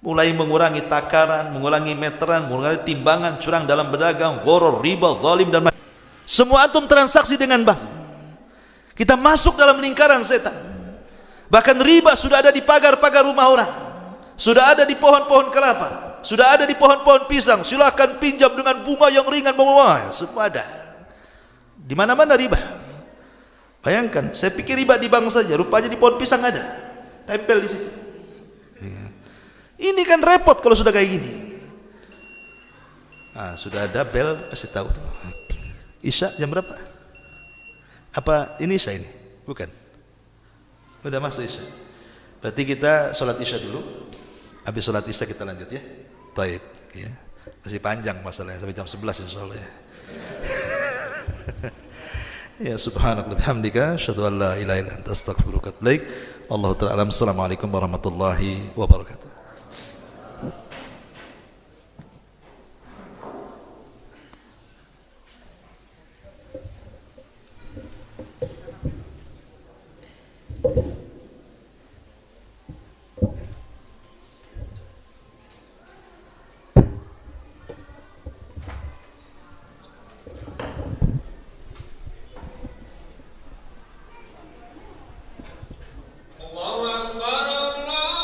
Mulai mengurangi takaran, mengurangi meteran, mengurangi timbangan, curang dalam berdagang, gharar, riba, zalim dan semua antum transaksi dengan bank. Kita masuk dalam lingkaran setan. Bahkan riba sudah ada di pagar-pagar rumah orang, sudah ada di pohon-pohon kelapa, sudah ada di pohon-pohon pisang. Silakan pinjam dengan bunga yang ringan, semua ada. Di mana-mana riba. Bayangkan, saya pikir riba di bank saja, rupanya di pohon pisang ada, tempel di situ. Ini kan repot kalau sudah kayak gini. Sudah ada bel, kasih tahu tuh. Isya jam berapa? Apa ini Isya ini? Bukan. Udah masuk Isya. Berarti kita sholat Isya dulu. Habis sholat Isya kita lanjut ya. Taib. Ya. Masih panjang masalahnya sampai jam 11 insyaallah ya. Ya subhanallah bihamdika asyhadu an la ilaha illa anta astaghfiruka wa atubu ilaik. Wallahu ta'ala alam. Assalamualaikum warahmatullahi wabarakatuh. Allahu Akbar, Allah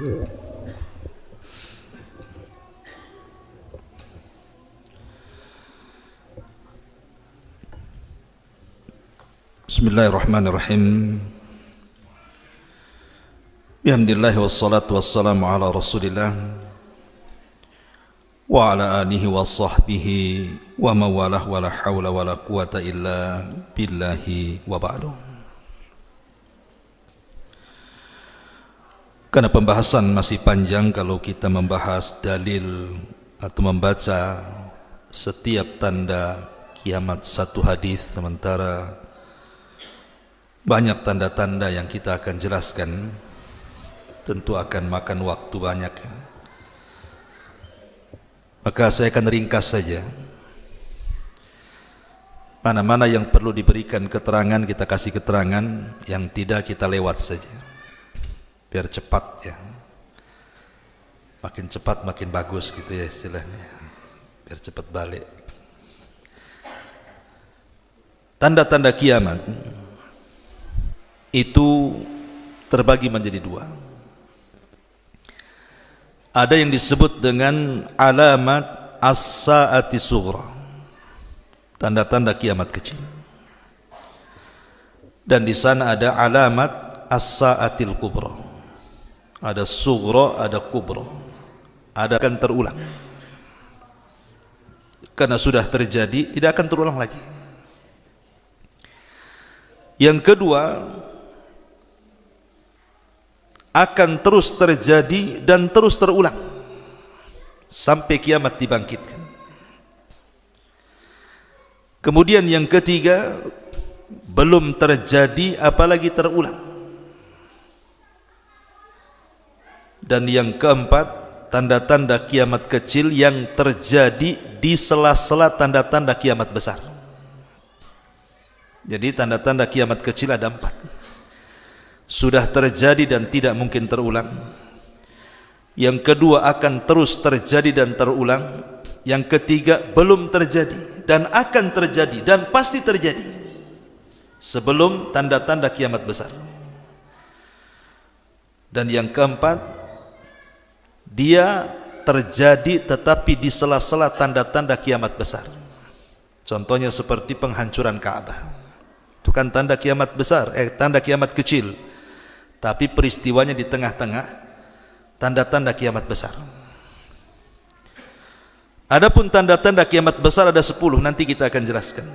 Bismillahirrahmanirrahim. Bihamdillah wassalatu wassalamu ala Rasulillah wa ala alihi wa sahbihi wa mawalah wa la hawla wa la quwata illa billahi wa ba'du. Karena pembahasan masih panjang kalau kita membahas dalil atau membaca setiap tanda kiamat satu hadis, sementara banyak tanda-tanda yang kita akan jelaskan, tentu akan makan waktu banyak. Maka saya akan ringkas saja. Mana-mana yang perlu diberikan keterangan kita kasih keterangan, yang tidak kita lewat saja. Biar cepat ya. Makin cepat makin bagus gitu ya istilahnya. Biar cepat balik. Tanda-tanda kiamat itu terbagi menjadi dua. Ada yang disebut dengan alamat as-saati sughra, tanda-tanda kiamat kecil. Dan di sana ada alamat as-saatil kubra. Ada sughra, ada kubra. Ada akan terulang. Karena sudah terjadi, tidak akan terulang lagi. Yang kedua, akan terus terjadi dan terus terulang sampai kiamat dibangkitkan. Kemudian yang ketiga, belum terjadi apalagi terulang. Dan yang keempat, tanda-tanda kiamat kecil yang terjadi di sela-sela tanda-tanda kiamat besar. Jadi tanda-tanda kiamat kecil ada 4. Sudah terjadi dan tidak mungkin terulang. Yang kedua, akan terus terjadi dan terulang. Yang ketiga, belum terjadi dan akan terjadi dan pasti terjadi sebelum tanda-tanda kiamat besar. Dan yang keempat, dia terjadi tetapi di sela-sela tanda-tanda kiamat besar. Contohnya seperti penghancuran Ka'bah. Itu kan tanda kiamat besar, tanda kiamat kecil. Tapi peristiwanya di tengah-tengah tanda-tanda kiamat besar. Adapun tanda-tanda kiamat besar ada 10, nanti kita akan jelaskan.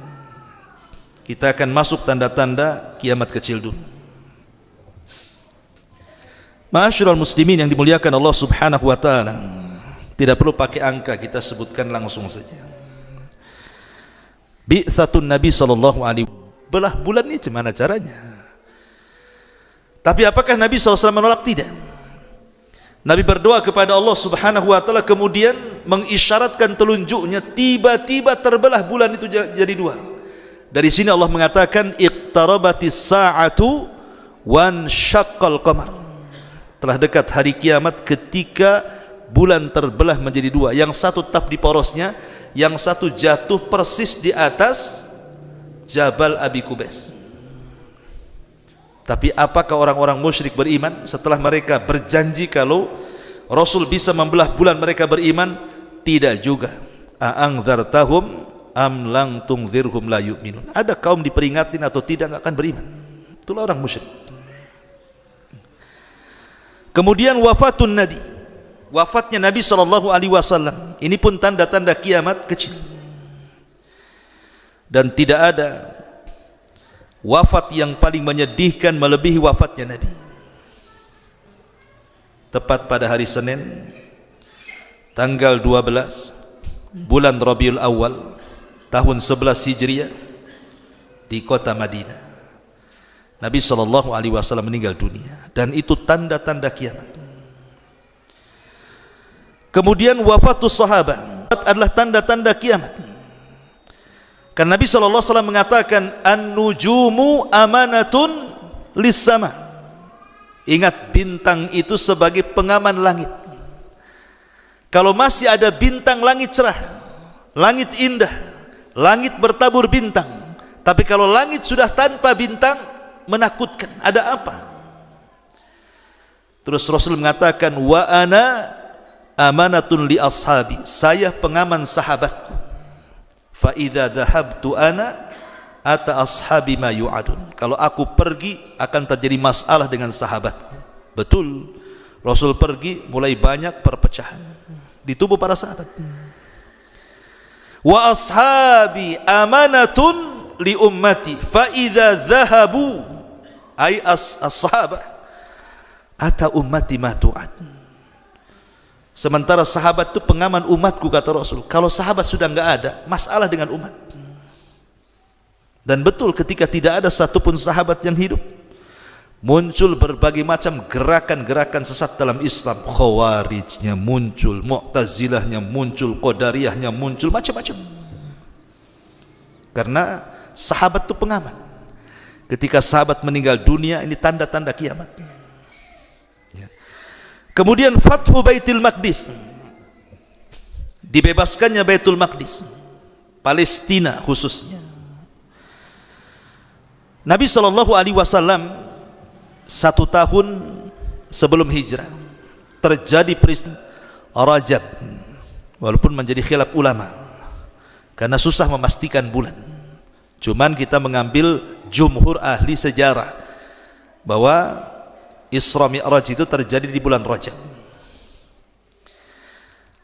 Kita akan masuk tanda-tanda kiamat kecil dulu. Ma'asyiral muslimin yang dimuliakan Allah Subhanahu wa taala, tidak perlu pakai angka, kita sebutkan langsung saja. Bi'tsatun Nabi sallallahu alaihi wasallam. Belah bulan ini gimana caranya? Tapi apakah Nabi SAW menolak? Tidak. Nabi berdoa kepada Allah Subhanahu wa taala, kemudian mengisyaratkan telunjuknya, tiba-tiba terbelah bulan itu jadi 2. Dari sini Allah mengatakan iqtarabatis sa'atu wan syaqqal qamar. Telah dekat hari kiamat ketika bulan terbelah menjadi 2. Yang satu tetap di porosnya, yang satu jatuh persis di atas Jabal Abi Qubais. Tapi apakah orang-orang musyrik beriman setelah mereka berjanji kalau Rasul bisa membelah bulan, mereka beriman? Tidak juga. A'angdzartahum am lang tungzirhum la yu'minun. Ada kaum diperingatin atau tidak, enggak akan beriman. Itulah orang musyrik. Kemudian wafatun Nabi, wafatnya Nabi sallallahu alaihi wasallam. Ini pun tanda-tanda kiamat kecil. Dan tidak ada wafat yang paling menyedihkan melebihi wafatnya Nabi. Tepat pada hari Senin tanggal 12 bulan Rabiul Awal tahun 11 Hijriah di kota Madinah, Nabi sallallahu alaihi wasallam meninggal dunia, dan itu tanda-tanda kiamat. Kemudian wafatus sahabat adalah tanda-tanda kiamat. Karena Nabi SAW mengatakan an-nujumu amanatun lis-sama. Ingat, bintang itu sebagai pengaman langit. Kalau masih ada bintang, langit cerah, langit indah, langit bertabur bintang. Tapi kalau langit sudah tanpa bintang, menakutkan. Ada apa? Terus Rasul mengatakan, wa ana amanatun li ashabi, saya pengaman sahabatku. Fa idza dhahabtu ana ata ashabi ma yu'adun, kalau aku pergi akan terjadi masalah dengan sahabatku. Betul, Rasul pergi, mulai banyak perpecahan di tubuh para sahabat. Wa ashabi amanatun li ummati fa idza dhahabu ay as-sahabah ata ummati ma tu'ad. Sementara sahabat itu pengaman umatku, kata Rasul. Kalau sahabat sudah enggak ada, masalah dengan umat. Dan betul, ketika tidak ada satupun sahabat yang hidup, muncul berbagai macam gerakan-gerakan sesat dalam Islam. Khawarijnya muncul, Mu'tazilahnya muncul, Qadariyahnya muncul, macam-macam. Karena sahabat itu pengaman. Ketika sahabat meninggal dunia, ini tanda-tanda kiamat. Ya. Kemudian Fathu Baitul Maqdis, dibebaskannya Baitul Maqdis, Palestina khususnya. Nabi SAW 1 tahun sebelum hijrah terjadi peristiwa Rajab, walaupun menjadi khilaf ulama karena susah memastikan bulan. Cuman kita mengambil jumhur ahli sejarah bahwa Isra Mi'raj itu terjadi di bulan Rajab.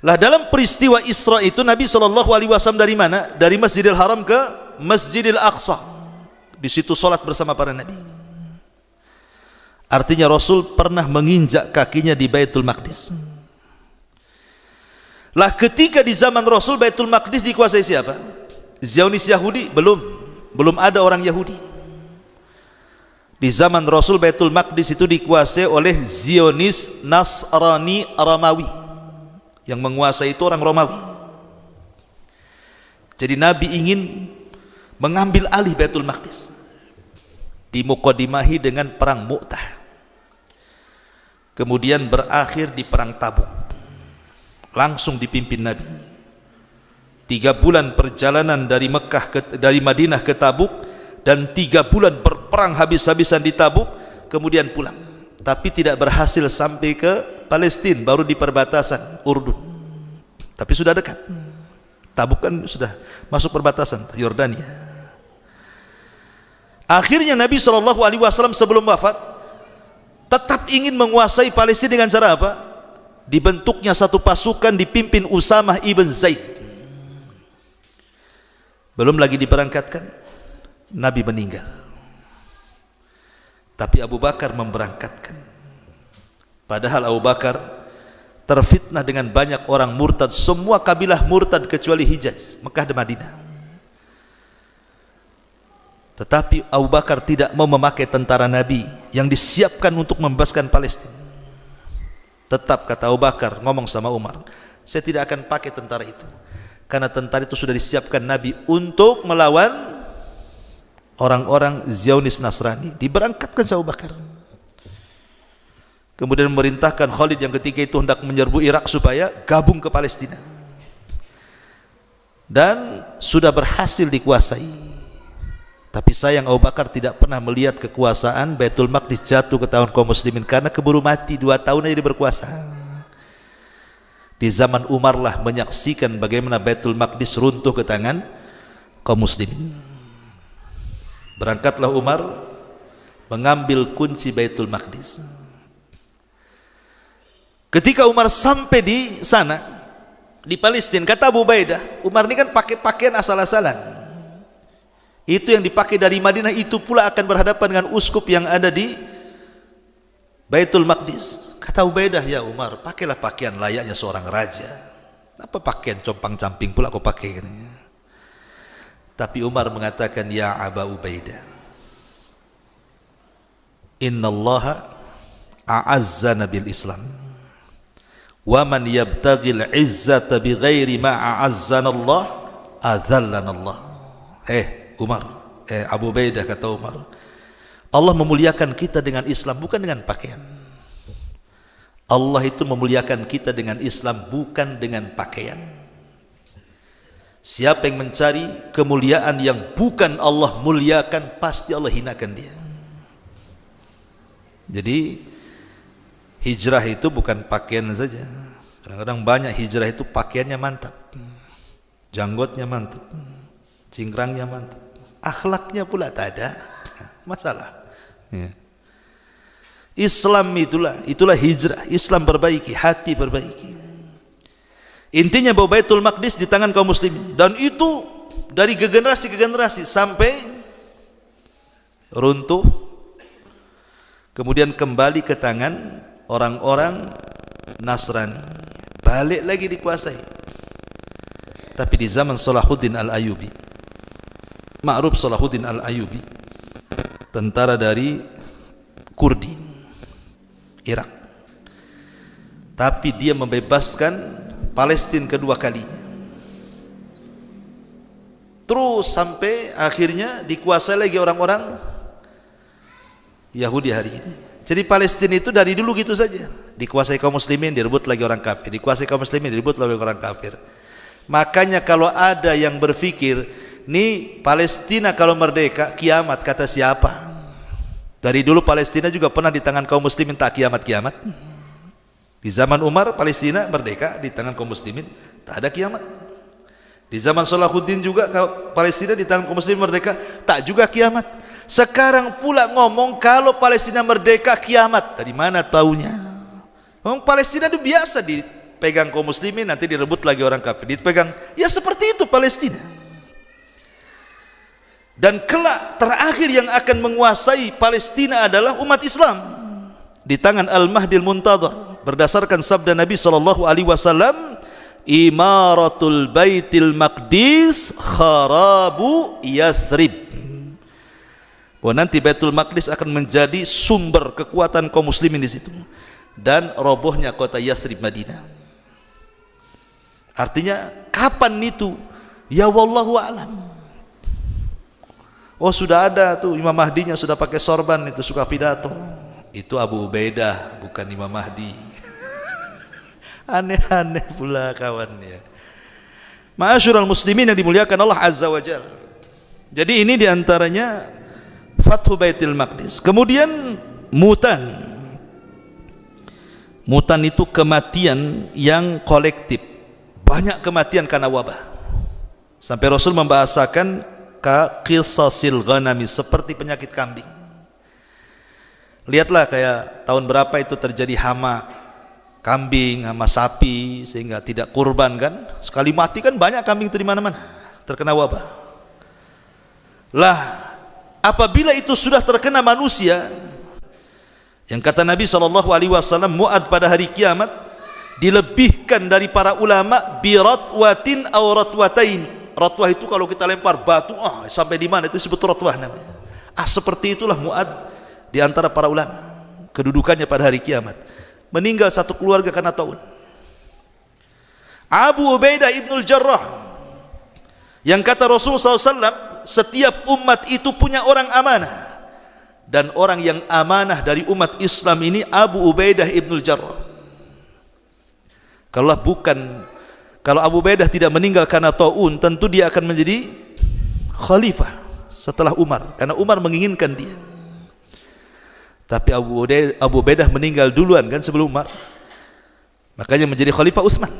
Lah dalam peristiwa Isra itu Nabi SAW dari mana? Dari Masjidil Haram ke Masjidil Aqsa. Di situ sholat bersama para nabi. Artinya Rasul pernah menginjak kakinya di Baitul Maqdis. Lah ketika di zaman Rasul Baitul Maqdis dikuasai siapa? Zionis Yahudi? Belum ada orang Yahudi. Di zaman Rasul Baitul Maqdis itu dikuasai oleh Zionis Nasrani Romawi. Yang menguasai itu orang Romawi. Jadi Nabi ingin mengambil alih Baitul Maqdis. Dimukodimahi dengan perang Mu'tah, kemudian berakhir di perang Tabuk. Langsung dipimpin Nabi. 3 bulan perjalanan dari Madinah ke Tabuk, dan 3 bulan berperang habis-habisan di Tabuk, kemudian pulang. Tapi tidak berhasil sampai ke Palestina, baru di perbatasan Urdun. Tapi sudah dekat. Tabuk kan sudah masuk perbatasan Yordania. Akhirnya Nabi SAW sebelum wafat tetap ingin menguasai Palestina dengan cara apa? Dibentuknya satu pasukan dipimpin Usamah ibn Zaid. Belum lagi diberangkatkan, Nabi meninggal. Tapi Abu Bakar memberangkatkan. Padahal Abu Bakar terfitnah dengan banyak orang murtad, semua kabilah murtad kecuali Hijaz, Mekah dan Madinah. Tetapi Abu Bakar tidak mau memakai tentara Nabi yang disiapkan untuk membebaskan Palestina. Tetap kata Abu Bakar, ngomong sama Umar, saya tidak akan pakai tentara itu, karena tentara itu sudah disiapkan Nabi untuk melawan orang-orang Zionis Nasrani. Diberangkatkan sama Abu Bakar. Kemudian memerintahkan Khalid yang ketika itu hendak menyerbu Irak supaya gabung ke Palestina. Dan sudah berhasil dikuasai. Tapi sayang Abu Bakar tidak pernah melihat kekuasaan Baitul Maqdis jatuh ke tangan kaum muslimin, karena keburu mati 2 tahun aja dia berkuasa. Di zaman Umar lah menyaksikan bagaimana Baitul Maqdis runtuh ke tangan kaum muslimin. Berangkatlah Umar mengambil kunci Baitul Maqdis. Ketika Umar sampai di sana, di Palestina, kata Abu Ubaidah, Umar ini kan pakai pakaian asal-asalan. Itu yang dipakai dari Madinah, itu pula akan berhadapan dengan uskup yang ada di Baitul Maqdis. Kata Ubaidah, ya Umar, pakailah pakaian layaknya seorang raja. Apa pakaian compang-camping pula kau pakai? Tapi Umar mengatakan, ya Aba Ubaidah, innallaha a'azzana bil Islam, wa man yabtaghil izzata bighairi ma a'azzana Allah adzallana Allah. Umar, Abu Ubaidah, kata Umar, Allah memuliakan kita dengan Islam, bukan dengan pakaian. Allah itu memuliakan kita dengan Islam, bukan dengan pakaian. Siapa yang mencari kemuliaan yang bukan Allah muliakan, pasti Allah hinakan dia. Jadi Hijrah itu bukan pakaian saja. Kadang-kadang banyak hijrah itu pakaiannya mantap, janggotnya mantap, cingkrangnya mantap, akhlaknya pula tak ada masalah. Ya. Islam itulah hijrah. Islam perbaiki, hati perbaiki. Intinya bahwa Baitul Maqdis di tangan kaum muslimin, dan itu dari generasi ke generasi sampai runtuh, kemudian kembali ke tangan orang-orang Nasrani, balik lagi dikuasai. Tapi di zaman Salahuddin Al-Ayyubi, Ma'ruf Salahuddin Al-Ayyubi, tentara dari Kurdi, Irak, tapi dia membebaskan Palestina kedua kalinya, terus sampai akhirnya dikuasai lagi orang-orang Yahudi hari ini. Jadi Palestina itu dari dulu gitu saja, dikuasai kaum muslimin, direbut lagi orang kafir, dikuasai kaum muslimin, direbut lagi orang kafir. Makanya kalau ada yang berpikir nih Palestina kalau merdeka kiamat, kata siapa? Dari dulu Palestina juga pernah di tangan kaum muslimin, tak kiamat-kiamat. Di zaman Umar Palestina merdeka di tangan kaum muslimin, tak ada kiamat. Di zaman Salahuddin juga Palestina di tangan kaum muslimin merdeka, tak juga kiamat. Sekarang pula ngomong kalau Palestina merdeka kiamat. Dari mana taunya? Memang Palestina itu biasa dipegang kaum muslimin, nanti direbut lagi orang kafir, dipegang. Ya seperti itu Palestina. Dan kelak terakhir yang akan menguasai Palestina adalah umat Islam di tangan Al-Mahdil Muntadhar. Berdasarkan sabda Nabi SAW, imaratul baitil maqdis kharabu Yathrib. Bahwa nanti Baitul Maqdis akan menjadi sumber kekuatan kaum muslimin di situ, dan robohnya kota Yathrib Madinah. Artinya kapan itu? Ya wallahu a'lam. Oh sudah ada tuh Imam Mahdinya, sudah pakai sorban, itu suka pidato. Itu Abu Ubaidah, bukan Imam Mahdi. Aneh-aneh pula kawannya. Ma'asyiral muslimin yang dimuliakan Allah Azza wa Jalla. Jadi ini diantaranya Fathu Baitul Maqdis. Kemudian mutan. Mutan itu kematian yang kolektif. Banyak kematian karena wabah. Sampai Rasul membahasakan ka qisasil ghanami, seperti penyakit kambing. Lihatlah kayak tahun berapa itu terjadi hama kambing, hama sapi, sehingga tidak kurban kan. Sekali mati kan banyak kambing itu di mana-mana terkena wabah. Lah, apabila itu sudah terkena manusia, yang kata Nabi SAW, mu'ad pada hari kiamat dilebihkan dari para ulama bi ratwatin aw ratwataini. Ratwah itu kalau kita lempar batu, sampai di mana itu disebut ratwah namanya. Seperti itulah mu'ad di antara para ulama, kedudukannya pada hari kiamat. Meninggal satu keluarga karena taun. Abu Ubaidah Ibnul Jarrah, yang kata Rasulullah SAW, setiap umat itu punya orang amanah, dan orang yang amanah dari umat Islam ini Abu Ubaidah Ibnul Jarrah. Kalau Abu Ubaidah tidak meninggal karena taun, tentu dia akan menjadi khalifah setelah Umar, karena Umar menginginkan dia. Tapi Abu Ubaidah meninggal duluan kan sebelum Umar, makanya menjadi khalifah Utsman.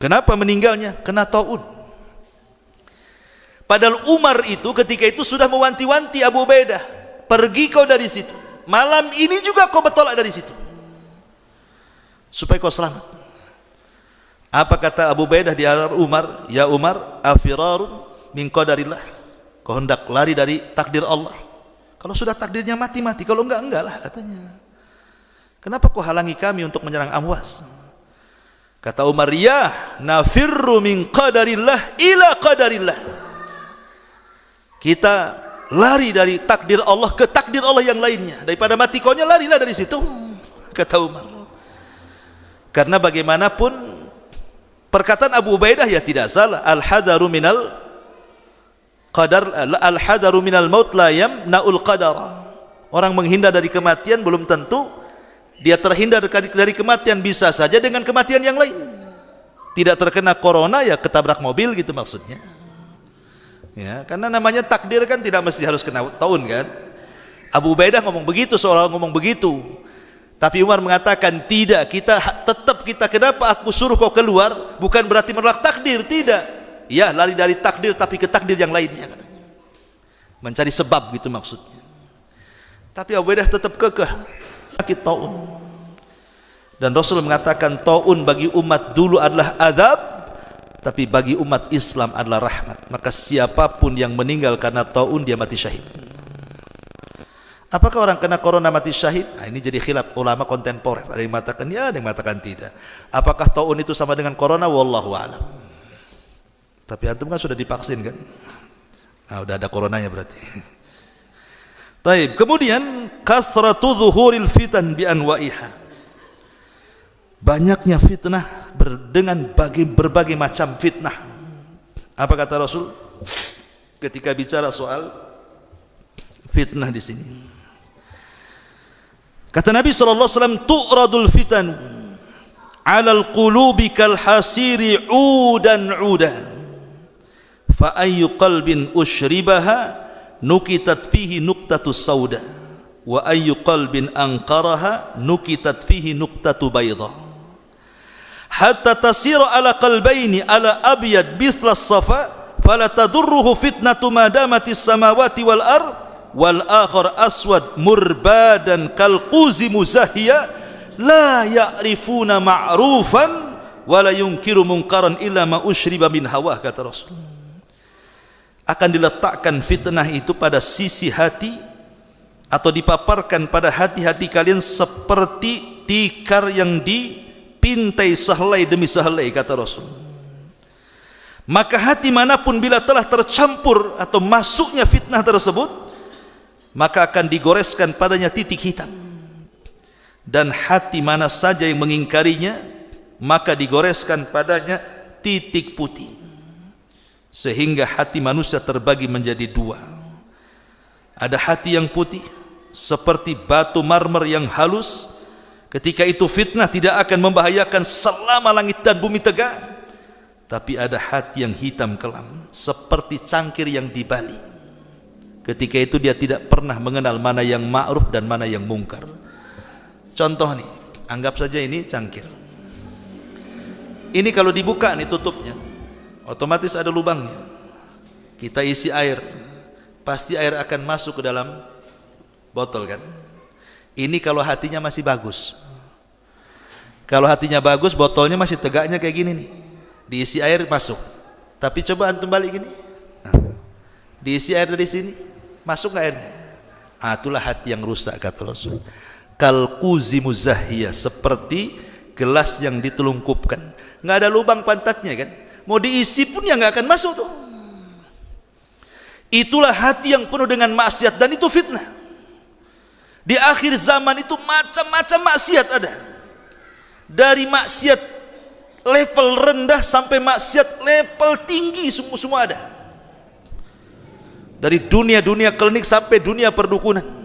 Kenapa meninggalnya? Kena taun. Padahal Umar itu ketika itu sudah mewanti-wanti Abu Ubaidah, pergi kau dari situ, malam ini juga kau bertolak dari situ, supaya kau selamat. Apa kata Abu Ubaidah di hadapan Umar? Ya Umar, afirarun min qadarillah, kau hendak lari dari takdir Allah. Kalau sudah takdirnya mati-mati, kalau enggak lah katanya. Kenapa kau halangi kami untuk menyerang Amwas? Kata Umar, ya nafirru min qadarillah ila qadarillah. Kita lari dari takdir Allah ke takdir Allah yang lainnya. Daripada mati kaunya, larilah dari situ, kata Umar. Karena bagaimanapun perkataan Abu Ubaidah ya tidak salah. Al-hadaru minal qadar, al-hadaru minal maut la yamna'ul qadar. Orang menghindar dari kematian belum tentu dia terhindar dari kematian, bisa saja dengan kematian yang lain. Tidak terkena corona ya ketabrak mobil gitu maksudnya. Ya, karena namanya takdir kan tidak mesti harus kena tahun kan. Abu Ubaidah ngomong begitu, seolah ngomong begitu. Tapi Umar mengatakan tidak, kita kenapa aku suruh kau keluar bukan berarti menolak takdir, tidak. Ya, lari dari takdir tapi ke takdir yang lainnya katanya. Mencari sebab gitu maksudnya. Tapi Abu Ubaidah tetap kekeh sakit taun. Dan Rasul mengatakan taun bagi umat dulu adalah azab, tapi bagi umat Islam adalah rahmat. Maka siapapun yang meninggal karena taun dia mati syahid. Apakah orang kena corona mati syahid? Nah, ini jadi khilaf ulama kontemporer. Ada yang mengatakan ya, ada yang mengatakan tidak. Apakah taun itu sama dengan corona? Wallahu a'lam. Tapi antum kan sudah divaksin kan? Nah, udah ada coronanya berarti. Taib. Kemudian kasratu zuhuril fitan bi anwa'iha. Banyaknya fitnah dengan berbagai macam fitnah. Apa kata Rasul ketika bicara soal fitnah di sini? Kata Nabi SAW, tu'radul fitan 'alal qulubi kal hasiri 'udan 'udan fa ayyu qalbin ushribaha nukitat fihi nuqtatus sauda wa ayyu qalbin anqaraha nukitat fihi nuqtatu bayda hatta tasira ala qalbaini ala abyad mithla as-safa fala tadurruhu fitnatu ma damatis samawati wal ard wal akhar aswad murbadan kal quzi muzahhiya la ya'rifuna ma'rufan wa la yunkiru munkaran illa ma ushriba min hawah, kata Rasul. Akan diletakkan fitnah itu pada sisi hati atau dipaparkan pada hati-hati kalian seperti tikar yang dipintai sehelai demi sehelai, kata Rasul. Maka hati manapun bila telah tercampur atau masuknya fitnah tersebut, maka akan digoreskan padanya titik hitam. Dan hati mana saja yang mengingkarinya, maka digoreskan padanya titik putih. Sehingga hati manusia terbagi menjadi dua. Ada hati yang putih seperti batu marmer yang halus, ketika itu fitnah tidak akan membahayakan selama langit dan bumi tegak. Tapi ada hati yang hitam kelam seperti cangkir yang dibali, ketika itu dia tidak pernah mengenal mana yang ma'ruf dan mana yang mungkar. Contoh nih, anggap saja ini cangkir. Ini kalau dibuka nih tutupnya, otomatis ada lubangnya. Kita isi air, pasti air akan masuk ke dalam botol kan. Ini kalau hatinya masih bagus. Kalau hatinya bagus, botolnya masih tegaknya kayak gini nih, diisi air masuk. Tapi coba antum balik gini, diisi air dari sini, masuk nggak airnya? Itulah hati yang rusak, kata Rasul. Kal quzi muzahhiya, seperti gelas yang ditelungkupkan, nggak ada lubang pantatnya kan, mau diisi pun ya nggak akan masuk tuh. Itulah hati yang penuh dengan maksiat, dan itu fitnah. Di akhir zaman itu macam-macam maksiat ada, dari maksiat level rendah sampai maksiat level tinggi, semua ada. Dari dunia klinik sampai dunia perdukunan.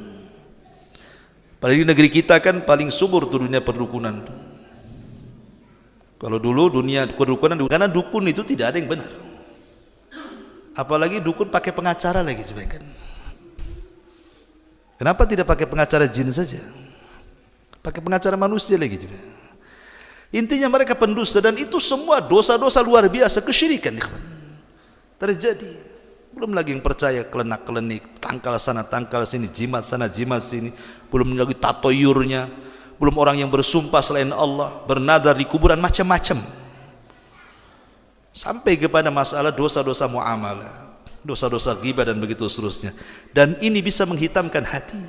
Apalagi negeri kita kan paling subur tuh dunia perdukunan. Kalau dulu dunia perdukunan, karena dukun itu tidak ada yang benar. Apalagi dukun pakai pengacara lagi kan. Kenapa tidak pakai pengacara jin saja? Pakai pengacara manusia lagi juga. Intinya mereka pendusta, dan itu semua dosa-dosa luar biasa, kesyirikan terjadi. Belum lagi yang percaya kelenak-kelenik, tangkal sana tangkal sini, jimat sana jimat sini. Belum lagi tatoyurnya, belum orang yang bersumpah selain Allah, bernadar di kuburan, macam-macam. Sampai kepada masalah dosa-dosa muamalah, dosa-dosa ghibah dan begitu seterusnya. Dan ini bisa menghitamkan hati.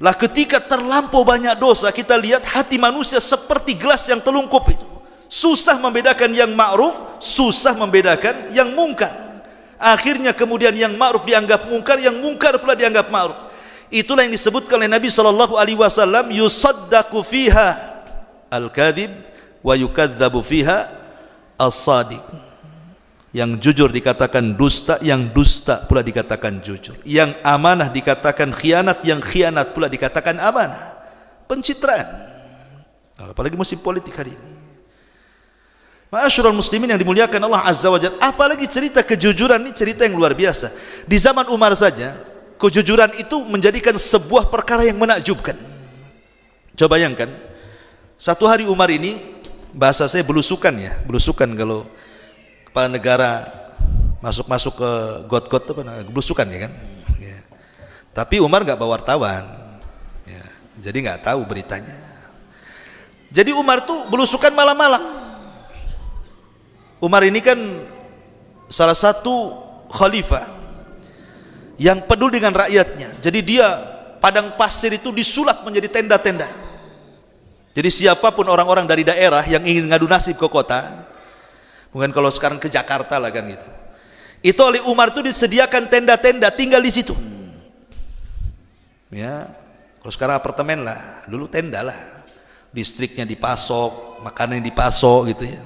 Lah ketika terlampau banyak dosa, kita lihat hati manusia seperti gelas yang telungkup itu. Susah membedakan yang ma'ruf, susah membedakan yang mungkar. Akhirnya kemudian yang ma'ruf dianggap mungkar, yang mungkar pula dianggap ma'ruf. Itulah yang disebutkan oleh Nabi SAW, yusaddaqu fiha al-kadhib wa yukadzabu fiha as-sadiq. Yang jujur dikatakan dusta, yang dusta pula dikatakan jujur. Yang amanah dikatakan khianat, yang khianat pula dikatakan amanah. Pencitraan. Apalagi musim politik hari ini. Ma'asyiral muslimin yang dimuliakan Allah Azza wa Jalla, apalagi cerita kejujuran ini cerita yang luar biasa. Di zaman Umar saja, kejujuran itu menjadikan sebuah perkara yang menakjubkan. Coba bayangkan, satu hari Umar ini, bahasa saya belusukan ya, belusukan kalau kepala negara masuk-masuk ke got-got itu belusukan ya kan. Ya. Tapi Umar nggak bawa wartawan, ya. Jadi nggak tahu beritanya. Jadi Umar tuh belusukan malam-malam. Umar ini kan salah satu khalifah yang peduli dengan rakyatnya. Jadi dia padang pasir itu disulap menjadi tenda-tenda. Jadi siapapun orang-orang dari daerah yang ingin ngadu nasib ke kota, mungkin kalau sekarang ke Jakarta lah kan gitu, itu oleh Umar itu disediakan tenda-tenda, tinggal di situ. Ya, kalau sekarang apartemen lah, dulu tenda lah. Listriknya dipasok, makanan dipasok gitu ya.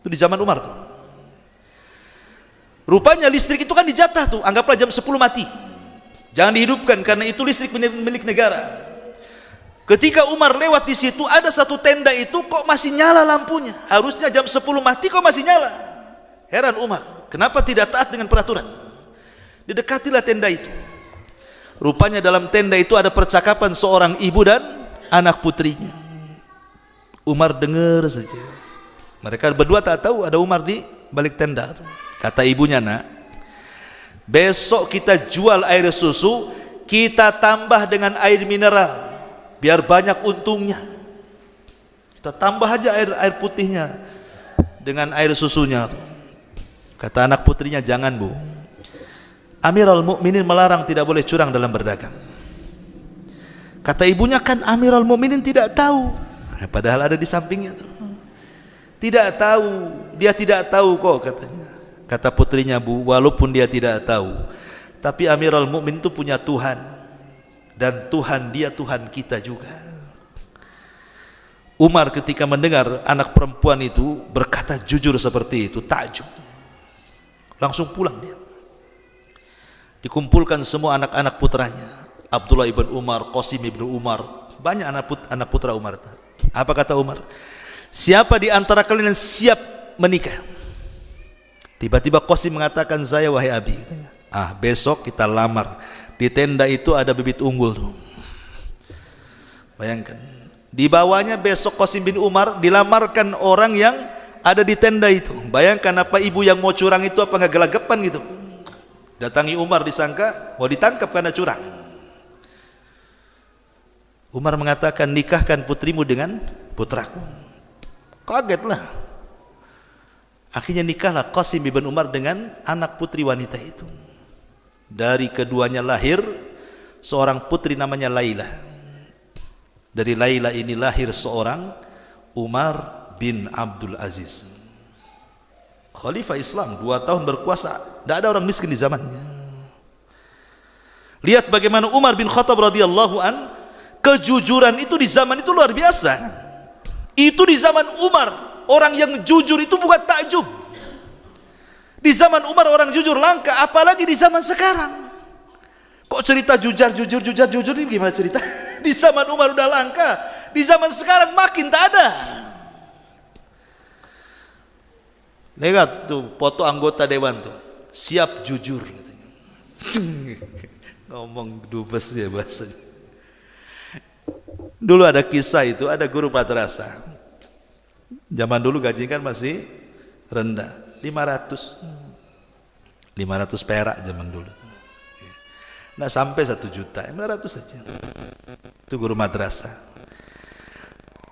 Itu di zaman Umar tuh. Rupanya listrik itu kan dijatah tuh, anggaplah jam 10 mati. Jangan dihidupkan karena itu listrik milik negara. Ketika Umar lewat di situ, ada satu tenda itu kok masih nyala lampunya. Harusnya jam 10 mati kok masih nyala. Heran Umar, kenapa tidak taat dengan peraturan? Didekatilah tenda itu. Rupanya dalam tenda itu ada percakapan seorang ibu dan anak putrinya. Umar dengar saja. Mereka berdua tak tahu ada Umar di balik tenda. Kata ibunya, nak, besok kita jual air susu, kita tambah dengan air mineral. Biar banyak untungnya. Kita tambah aja air putihnya dengan air susunya. Kata anak putrinya, jangan bu, Amirul Mukminin melarang tidak boleh curang dalam berdagang. Kata ibunya, kan Amirul Mukminin tidak tahu. Padahal ada di sampingnya tuh. Tidak tahu, dia tidak tahu kok katanya. Kata putrinya, bu, walaupun dia tidak tahu, tapi Amirul Mukminin itu punya Tuhan. Dan Tuhan dia Tuhan kita juga. Umar ketika mendengar anak perempuan itu berkata jujur seperti itu, takjub. Langsung pulang dia. Dikumpulkan semua anak-anak putranya, Abdullah ibn Umar, Qasim ibn Umar, banyak anak putra Umar. Apa kata Umar? Siapa di antara kalian yang siap menikah? Tiba-tiba Qasim mengatakan, saya wahai abi. Besok kita lamar. Di tenda itu ada bibit unggul tuh. Bayangkan, di bawahnya besok Qasim bin Umar dilamarkan orang yang ada di tenda itu. Bayangkan apa ibu yang mau curang itu apa nggak gelagapan gitu. Datangi Umar disangka mau ditangkap karena curang. Umar mengatakan, nikahkan putrimu dengan putraku. Kagetlah. Akhirnya nikahlah Qasim bin Umar dengan anak putri wanita itu. Dari keduanya lahir seorang putri namanya Laila. Dari Laila ini lahir seorang Umar bin Abdul Aziz, Khalifah Islam, 2 tahun berkuasa, tidak ada orang miskin di zamannya. Lihat bagaimana Umar bin Khattab radhiyallahu an, kejujuran itu di zaman itu luar biasa. Itu di zaman Umar, orang yang jujur itu bukan takjub. Di zaman Umar orang jujur langka, apalagi di zaman sekarang. Kok cerita jujur ini gimana cerita? Di zaman Umar udah langka, di zaman sekarang makin tak ada. Lihat tuh foto anggota dewan tuh, siap jujur katanya. Ngomong dubes ya bahasanya. Dulu ada kisah itu, ada guru madrasah. Zaman dulu gajinya kan masih rendah. 500 perak zaman dulu. Nah sampai 1 juta, 500 saja. Itu guru madrasah.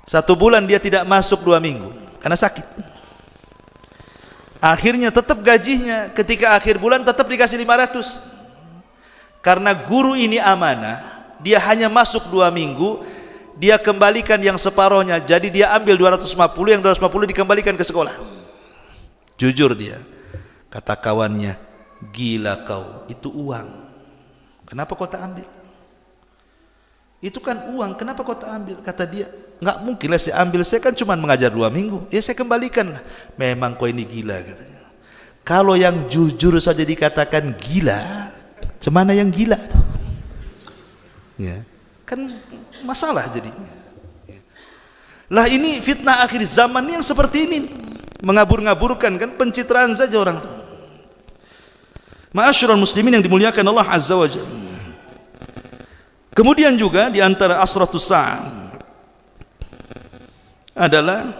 1 bulan dia tidak masuk 2 minggu karena sakit. Akhirnya tetap gajinya ketika akhir bulan tetap dikasih 500. Karena guru ini amanah, dia hanya masuk 2 minggu, dia kembalikan yang separohnya. Jadi dia ambil 250, yang 250 dikembalikan ke sekolah. Jujur dia. Kata kawannya, gila kau, itu uang, kenapa kau tak ambil? Itu kan uang, kenapa kau tak ambil? Kata dia, nggak mungkin lah saya ambil, saya kan cuma mengajar 2 minggu, ya saya kembalikan lah. Memang kau ini gila katanya. Kalau yang jujur saja dikatakan gila, cemana yang gila tuh? Ya, kan masalah jadinya. Lah ini fitnah akhir zaman yang seperti ini, mengabur-ngaburkan kan, pencitraan saja orang tuh. Ma'asyiral muslimin yang dimuliakan Allah Azza wa Jalla. Kemudian juga di antara asratus sa'ah, adalah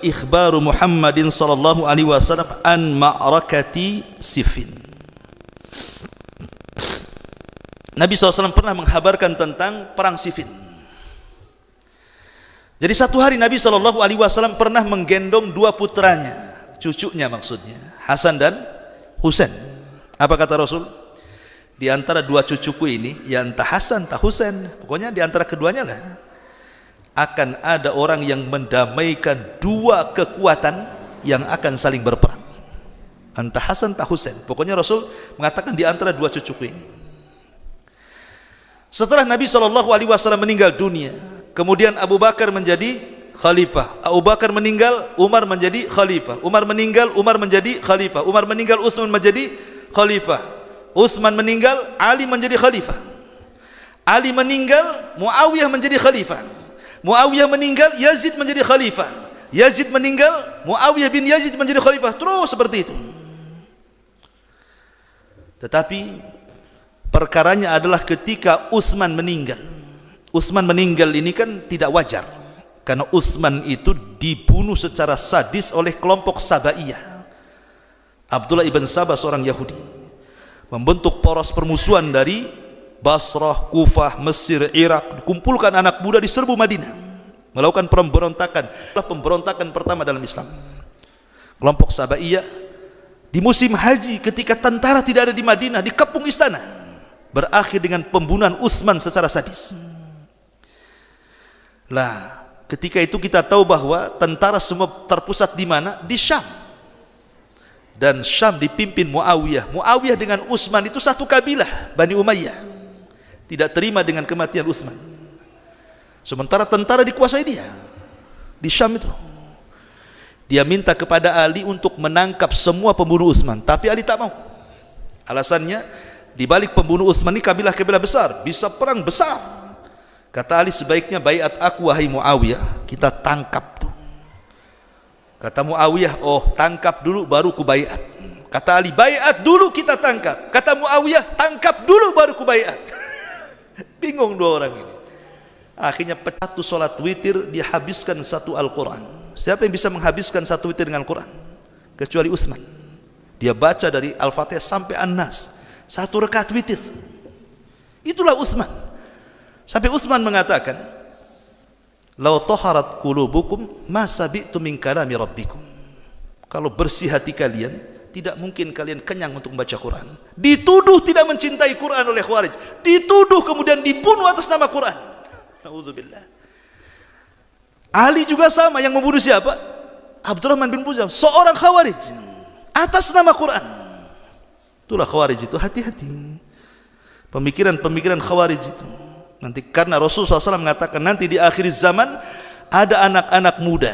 ikhbaru Muhammadin sallallahu alaihi wasallam an ma'rakati Siffin. Nabi SAW pernah menghabarkan tentang perang Siffin. Jadi satu hari Nabi SAW pernah menggendong dua putranya, cucunya maksudnya, Hasan dan Husain. Apa kata Rasul? Di antara dua cucuku ini, ya entah Hasan entah Husain, pokoknya di antara keduanya lah, akan ada orang yang mendamaikan dua kekuatan yang akan saling berperang. Entah Hasan entah Husain, pokoknya Rasul mengatakan di antara dua cucuku ini. Setelah Nabi SAW meninggal dunia, kemudian Abu Bakar menjadi khalifah, Abu Bakar meninggal, Umar menjadi khalifah, Umar meninggal, Umar menjadi khalifah, Umar meninggal, Utsman menjadi khalifah, Utsman meninggal, Ali menjadi khalifah, Ali meninggal, Muawiyah menjadi khalifah, Muawiyah meninggal, Yazid menjadi khalifah, Yazid meninggal, Muawiyah bin Yazid menjadi khalifah, terus seperti itu. Tetapi perkaranya adalah ketika Utsman meninggal. Utsman meninggal ini kan tidak wajar, karena Utsman itu dibunuh secara sadis oleh kelompok Sabaiyah. Abdullah ibn Sabah seorang Yahudi membentuk poros permusuhan dari Basrah, Kufah, Mesir, Irak, kumpulkan anak muda di serbu Madinah, melakukan pemberontakan. Pemberontakan pertama dalam Islam. Kelompok Sabaiyah di musim haji ketika tentara tidak ada di Madinah, dikepung istana, berakhir dengan pembunuhan Utsman secara sadis. Lah, ketika itu kita tahu bahwa tentara semua terpusat di mana? Di Syam. Dan Syam dipimpin Muawiyah. Muawiyah dengan Utsman itu satu kabilah, Bani Umayyah. Tidak terima dengan kematian Utsman. Sementara tentara dikuasai dia di Syam itu. Dia minta kepada Ali untuk menangkap semua pembunuh Utsman, tapi Ali tak mau. Alasannya, di balik pembunuh Utsman ini kabilah-kabilah besar, bisa perang besar. Kata Ali, sebaiknya baiat aku wahai Muawiyah, kita tangkap tuh. Kata Muawiyah, oh tangkap dulu baru ku baiat. Kata Ali, baiat dulu kita tangkap. Kata Muawiyah, tangkap dulu baru ku baiat. Bingung dua orang ini. Akhirnya satu solat witir dihabiskan satu Al-Quran. Siapa yang bisa menghabiskan satu witir dengan Al-Quran? Kecuali Utsman. Dia baca dari Al-Fatihah sampai An-Nas, satu rakaat witir. Itulah Utsman. Sampai Utsman mengatakan, "Lau taharat qulubukum ma sabi'tu min kalami rabbikum." Kalau bersih hati kalian, tidak mungkin kalian kenyang untuk membaca Quran. Dituduh tidak mencintai Quran oleh Khawarij, dituduh kemudian dibunuh atas nama Quran. Nauzubillah. Ali juga sama, yang membunuh siapa? Abdurrahman bin Muljam, seorang Khawarij, atas nama Quran. Itulah Khawarij itu, hati-hati. Pemikiran-pemikiran Khawarij itu. Nanti karena Rasulullah SAW mengatakan nanti di akhir zaman ada anak-anak muda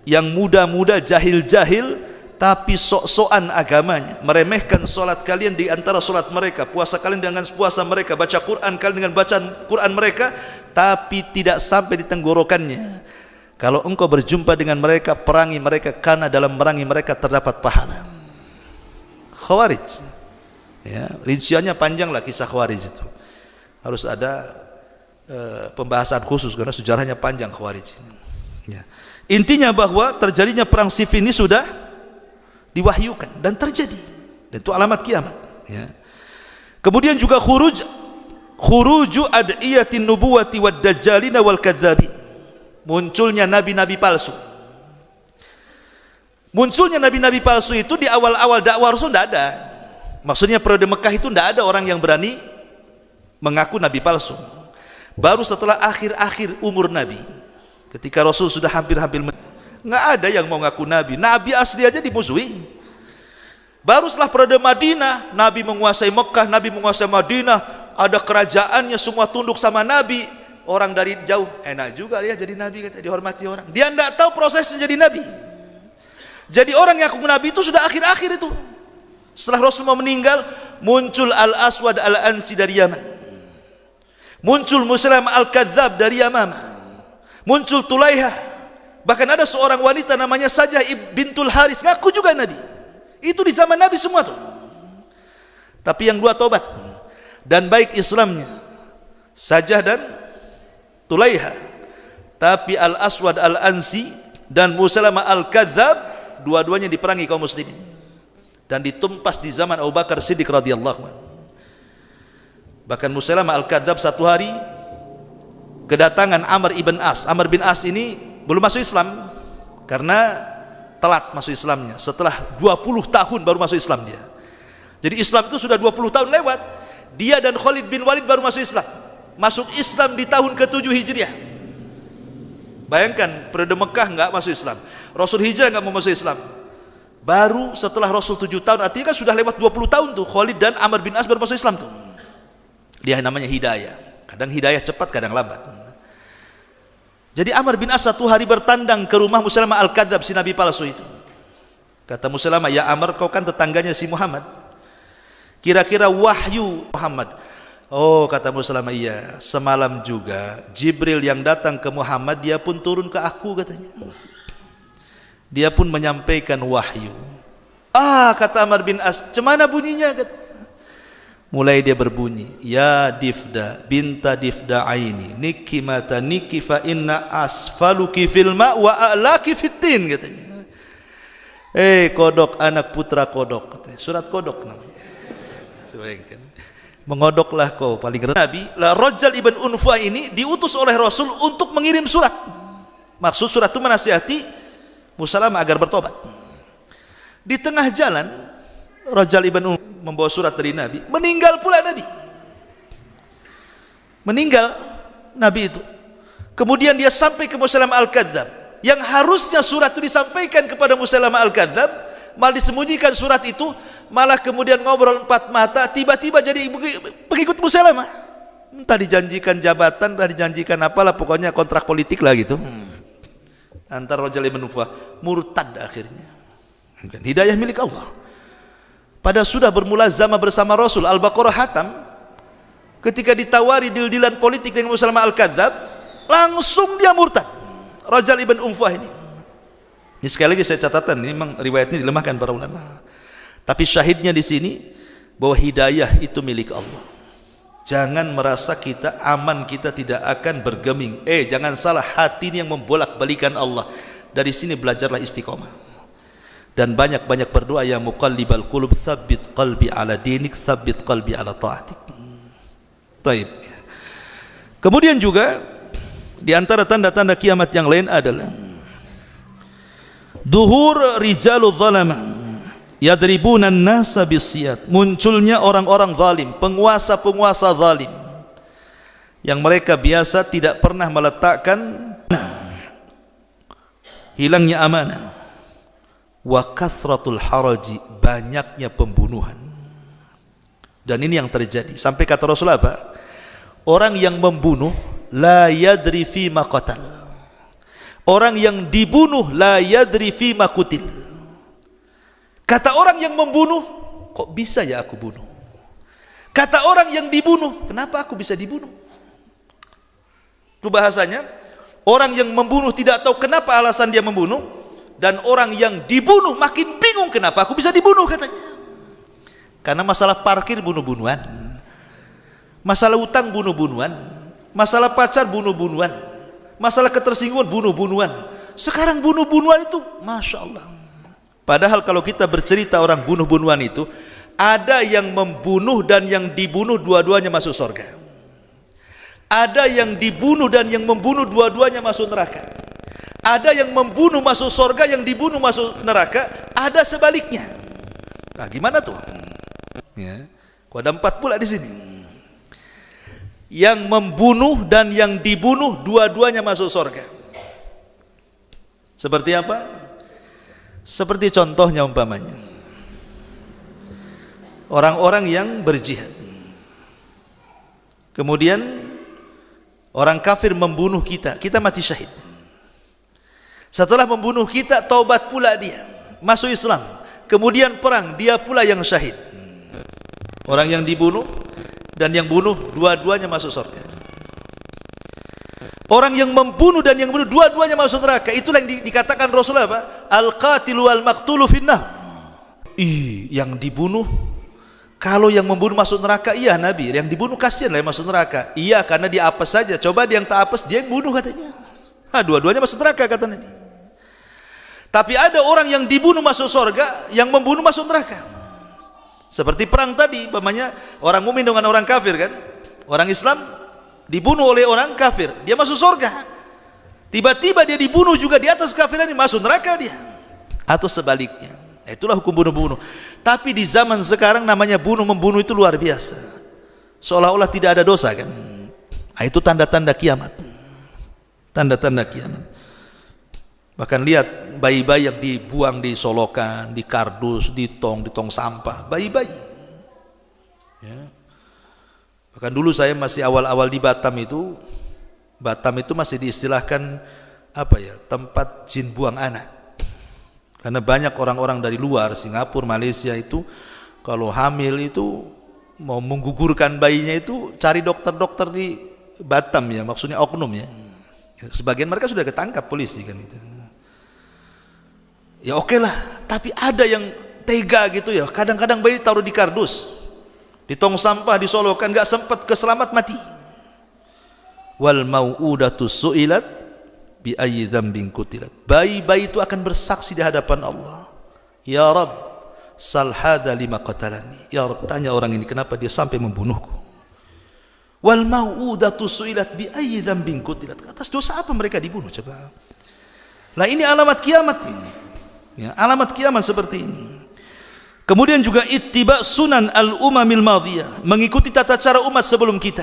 yang muda-muda, jahil-jahil, tapi sok-sokan agamanya, meremehkan solat kalian di antara solat mereka, puasa kalian dengan puasa mereka, baca Quran kalian dengan bacaan Quran mereka, tapi tidak sampai di tenggorokannya. Kalau engkau berjumpa dengan mereka, perangi mereka, karena dalam merangi mereka terdapat pahala. Khawarij, ya, rinciannya panjang lah kisah Khawarij itu. Harus ada pembahasan khusus karena sejarahnya panjang Khawarij. Ya. Intinya bahwa terjadinya perang Siffin ini sudah diwahyukan dan terjadi. Dan itu alamat kiamat. Ya. Kemudian juga khuruju ad'iyatin nubuwati wad dajjalina wal kadzabin. Munculnya nabi-nabi palsu. Munculnya nabi-nabi palsu itu di awal-awal dakwah Rasul tidak ada. Maksudnya periode Mekah itu tidak ada orang yang berani mengaku nabi palsu. Baru setelah akhir-akhir umur Nabi, ketika Rasul sudah hampir-hampir, nggak ada yang mau ngaku Nabi. Nabi asli aja dimusuhi. Baru setelah periode Madinah, Nabi menguasai Mekah, Nabi menguasai Madinah, ada kerajaannya, semua tunduk sama Nabi. Orang dari jauh, enak juga ya jadi Nabi, kata, dihormati orang. Dia nggak tahu prosesnya jadi Nabi. Jadi orang yang ngaku Nabi itu sudah akhir-akhir itu. Setelah Rasul mau meninggal, muncul Al-Aswad Al-Ansi dari Yaman. Muncul Muslim Al-Kadzab dari Yamamah. Muncul Tulaihah. Bahkan ada seorang wanita namanya Sajah bintul Haris, ngaku juga Nabi. Itu di zaman Nabi semua tuh. Tapi yang dua tobat dan baik Islamnya, Sajah dan Tulaihah. Tapi Al-Aswad Al-Ansi dan Musailamah Al-Kadzab dua-duanya diperangi kaum muslimin dan ditumpas di zaman Abu Bakar Siddiq radhiyallahu anhu. Bahkan Musailamah Al-Kadzab satu hari kedatangan Amr ibn As. Amr bin As ini belum masuk Islam karena telat masuk Islamnya. Setelah 20 tahun baru masuk Islam dia. Jadi Islam itu sudah 20 tahun lewat. Dia dan Khalid bin Walid baru masuk Islam. Masuk Islam di tahun ke-7 Hijriah. Bayangkan, periode Mekah enggak masuk Islam, Rasul hijrah enggak mau masuk Islam. Baru setelah Rasul 7 tahun, artinya kan sudah lewat 20 tahun tuh Khalid dan Amr bin As baru masuk Islam tuh. Dia namanya hidayah. Kadang hidayah cepat, kadang lambat. Jadi Amr bin As satu hari bertandang ke rumah Musailamah Al-Kadzab, si nabi palsu itu. Kata Musailamah, "Ya Amr, kau kan tetangganya si Muhammad. Kira-kira wahyu Muhammad." "Oh," kata Musailamah, "iya, semalam juga Jibril yang datang ke Muhammad, dia pun turun ke aku," katanya. Dia pun menyampaikan wahyu. "Ah," kata Amr bin As, "cemana bunyinya?" Katanya. Mulai dia berbunyi, "Ya Difda binta Difda aini niki mata niki fa inna asfaluki fil ma wa a'laki fitin," katanya. Kodok, anak putra kodok, katanya. Surat kodok namanya. Bayangkan, mengodoklah kau paling rendah. Nabi Rajal ibn Unfa ini diutus oleh Rasul untuk mengirim surat. Maksud surat itu menasihati Musailamah agar bertobat. Di tengah jalan Rajal ibn Unfa membawa surat dari Nabi, meninggal pula Nabi. Meninggal Nabi itu. Kemudian dia sampai ke Musailamah Al-Kadzab. Yang harusnya surat itu disampaikan kepada Musailamah Al-Kadzab, malah disembunyikan surat itu, malah kemudian ngobrol empat mata, tiba-tiba jadi pengikut Musailamah. Entah dijanjikan jabatan, entah dijanjikan apalah, pokoknya kontrak politik lah gitu. Antar Rajal ibn Unfa, murtad akhirnya. Hidayah milik Allah. Pada sudah bermulazamah bersama Rasul, Al-Baqarah hatam, ketika ditawari deal-dealan politik dengan Musailamah Al-Kadzab, langsung dia murtad. Rajal ibn Unfa ini. Ini sekali lagi saya catatan, ini memang riwayat ini dilemahkan para ulama. Tapi syahidnya di sini bahwa hidayah itu milik Allah. Jangan merasa kita aman, kita tidak akan bergeming. Jangan salah, hati ini yang membolak-balikan Allah. Dari sini belajarlah istiqomah. Dan banyak-banyak berdoa, ya muqallibal qulub tsabbit qalbi ala dinik, tsabbit qalbi ala ta'atik. Baik. Kemudian juga di antara tanda-tanda kiamat yang lain adalah duhur rijalul zalama yadribuna an-nasa bisiyat. Munculnya orang-orang zalim, penguasa-penguasa zalim yang mereka biasa tidak pernah meletakkan hilangnya amanah. Wa kathratul haraji, banyaknya pembunuhan. Dan ini yang terjadi sampai kata Rasul apa? Orang yang membunuh la yadri fi ma qatal. Orang yang dibunuh la yadri fi ma qutil. Kata orang yang membunuh, kok bisa ya aku bunuh? Kata orang yang dibunuh, kenapa aku bisa dibunuh? Itu bahasanya, orang yang membunuh tidak tahu kenapa alasan dia membunuh, dan orang yang dibunuh makin bingung kenapa aku bisa dibunuh, katanya. Karena masalah parkir bunuh-bunuhan, masalah utang bunuh-bunuhan, masalah pacar bunuh-bunuhan, masalah ketersinggungan bunuh-bunuhan. Sekarang bunuh-bunuhan itu Masya Allah. Padahal kalau kita bercerita orang bunuh-bunuhan itu, ada yang membunuh dan yang dibunuh dua-duanya masuk surga. Ada yang dibunuh dan yang membunuh dua-duanya masuk neraka. Ada yang membunuh masuk surga, yang dibunuh masuk neraka. Ada sebaliknya. Nah, gimana tuh? Ya, kok ada 4 pula di sini. Yang membunuh dan yang dibunuh dua-duanya masuk surga. Seperti apa? Seperti contohnya umpamanya orang-orang yang berjihad, kemudian orang kafir membunuh kita, kita mati syahid. Setelah membunuh kita, taubat pula dia, masuk Islam, kemudian perang, dia pula yang syahid. Orang yang dibunuh dan yang bunuh dua-duanya masuk surga. Orang yang membunuh dan yang bunuh dua-duanya masuk neraka. Itulah yang dikatakan Rasulullah apa? Al-qatilu wal-maqtulu finnar. Yang dibunuh, kalau yang membunuh masuk neraka, iya Nabi, yang dibunuh kasihan lah yang masuk neraka. Iya, karena dia apes saja. Coba dia yang tak apes, dia yang bunuh, katanya. Dua-duanya masuk neraka kata Nabi. Tapi ada orang yang dibunuh masuk surga, yang membunuh masuk neraka. Seperti perang tadi, umpamanya orang mukmin dengan orang kafir kan? Orang Islam dibunuh oleh orang kafir, dia masuk surga. Tiba-tiba dia dibunuh juga di atas kafiran, ini masuk neraka dia. Atau sebaliknya. Itulah hukum bunuh-bunuh. Tapi di zaman sekarang namanya bunuh-membunuh itu luar biasa. Seolah-olah tidak ada dosa kan? Itu tanda-tanda kiamat. Tanda-tanda kiamat. Bahkan lihat bayi-bayi yang dibuang di solokan, di kardus, di tong sampah, bayi-bayi. Ya. Bahkan dulu saya masih awal-awal di Batam itu masih diistilahkan tempat jin buang anak. Karena banyak orang-orang dari luar, Singapura, Malaysia itu kalau hamil itu mau menggugurkan bayinya itu cari dokter-dokter di Batam ya, maksudnya oknum ya. Sebagian mereka sudah ketangkap polisi kan itu. Ya oke lah, tapi ada yang tega gitu ya. Kadang-kadang bayi taruh di kardus, di tong sampah, di solokan, nggak sempat keselamat mati. Wal mau'udatu su'ilat bi ayyi dzambin qutilat. Bayi-bayi itu akan bersaksi di hadapan Allah. Ya Rabb, sal hadza lima qatalani. Ya Rabb, tanya orang ini kenapa dia sampai membunuhku. Wal mau'udatu su'ilat bi ayyi dzambin qutilat. Atas dosa apa mereka dibunuh coba? Nah ini alamat kiamat ini. Ya, alamat kiamat seperti ini. Kemudian juga ittiba sunan al-umamil madhiyah, mengikuti tata cara umat sebelum kita.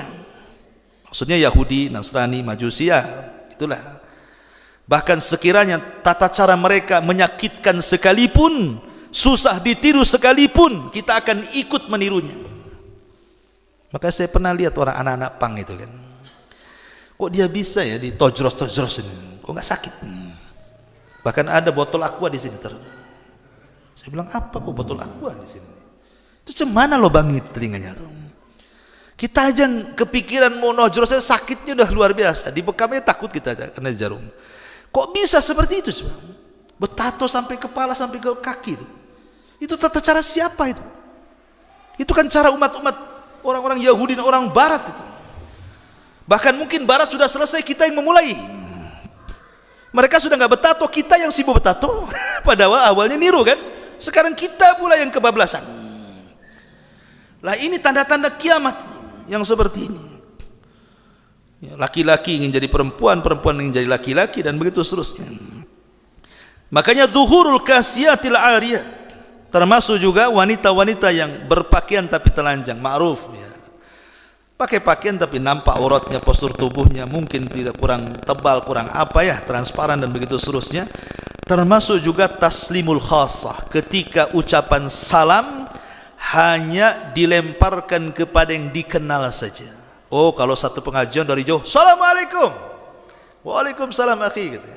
Maksudnya Yahudi, Nasrani, Majusi ya, itulah. Bahkan sekiranya tata cara mereka menyakitkan sekalipun, susah ditiru sekalipun, kita akan ikut menirunya. Maka saya pernah lihat orang anak-anak pang itu kan. Kok dia bisa ya ditojros-tojros ini? Kok nggak sakit? Bahkan ada botol aqua di sini terus. Saya bilang apa kok botol aqua di sini? Itu cemana lobangi telinganya tuh. Kita aja kepikiran mau nojros, sakitnya udah luar biasa. Di bekamnya takut kita aja kena jarum. Kok bisa seperti itu coba? Betato sampai kepala sampai ke kaki itu. Itu tata cara siapa itu? Itu kan cara umat-umat orang-orang Yahudi dan orang Barat itu. Bahkan mungkin Barat sudah selesai, kita yang memulai. Mereka sudah nggak betato, kita yang sibuk betato. Padahal awalnya niru kan. Sekarang kita pula yang kebablasan. Lah ini tanda-tanda kiamat yang seperti ini. Laki-laki ingin jadi perempuan, perempuan ingin jadi laki-laki, dan begitu seterusnya. Makanya zuhurul kasiyatil ariyat, termasuk juga wanita-wanita yang berpakaian tapi telanjang, ma'ruf ya. Pakai pakaian tapi nampak auratnya, postur tubuhnya mungkin tidak, kurang tebal, kurang apa ya, transparan dan begitu seterusnya. Termasuk juga taslimul khassah, ketika ucapan salam hanya dilemparkan kepada yang dikenal saja. Oh, kalau satu pengajian dari jauh, Assalamualaikum, Waalaikumsalam akhi gitu.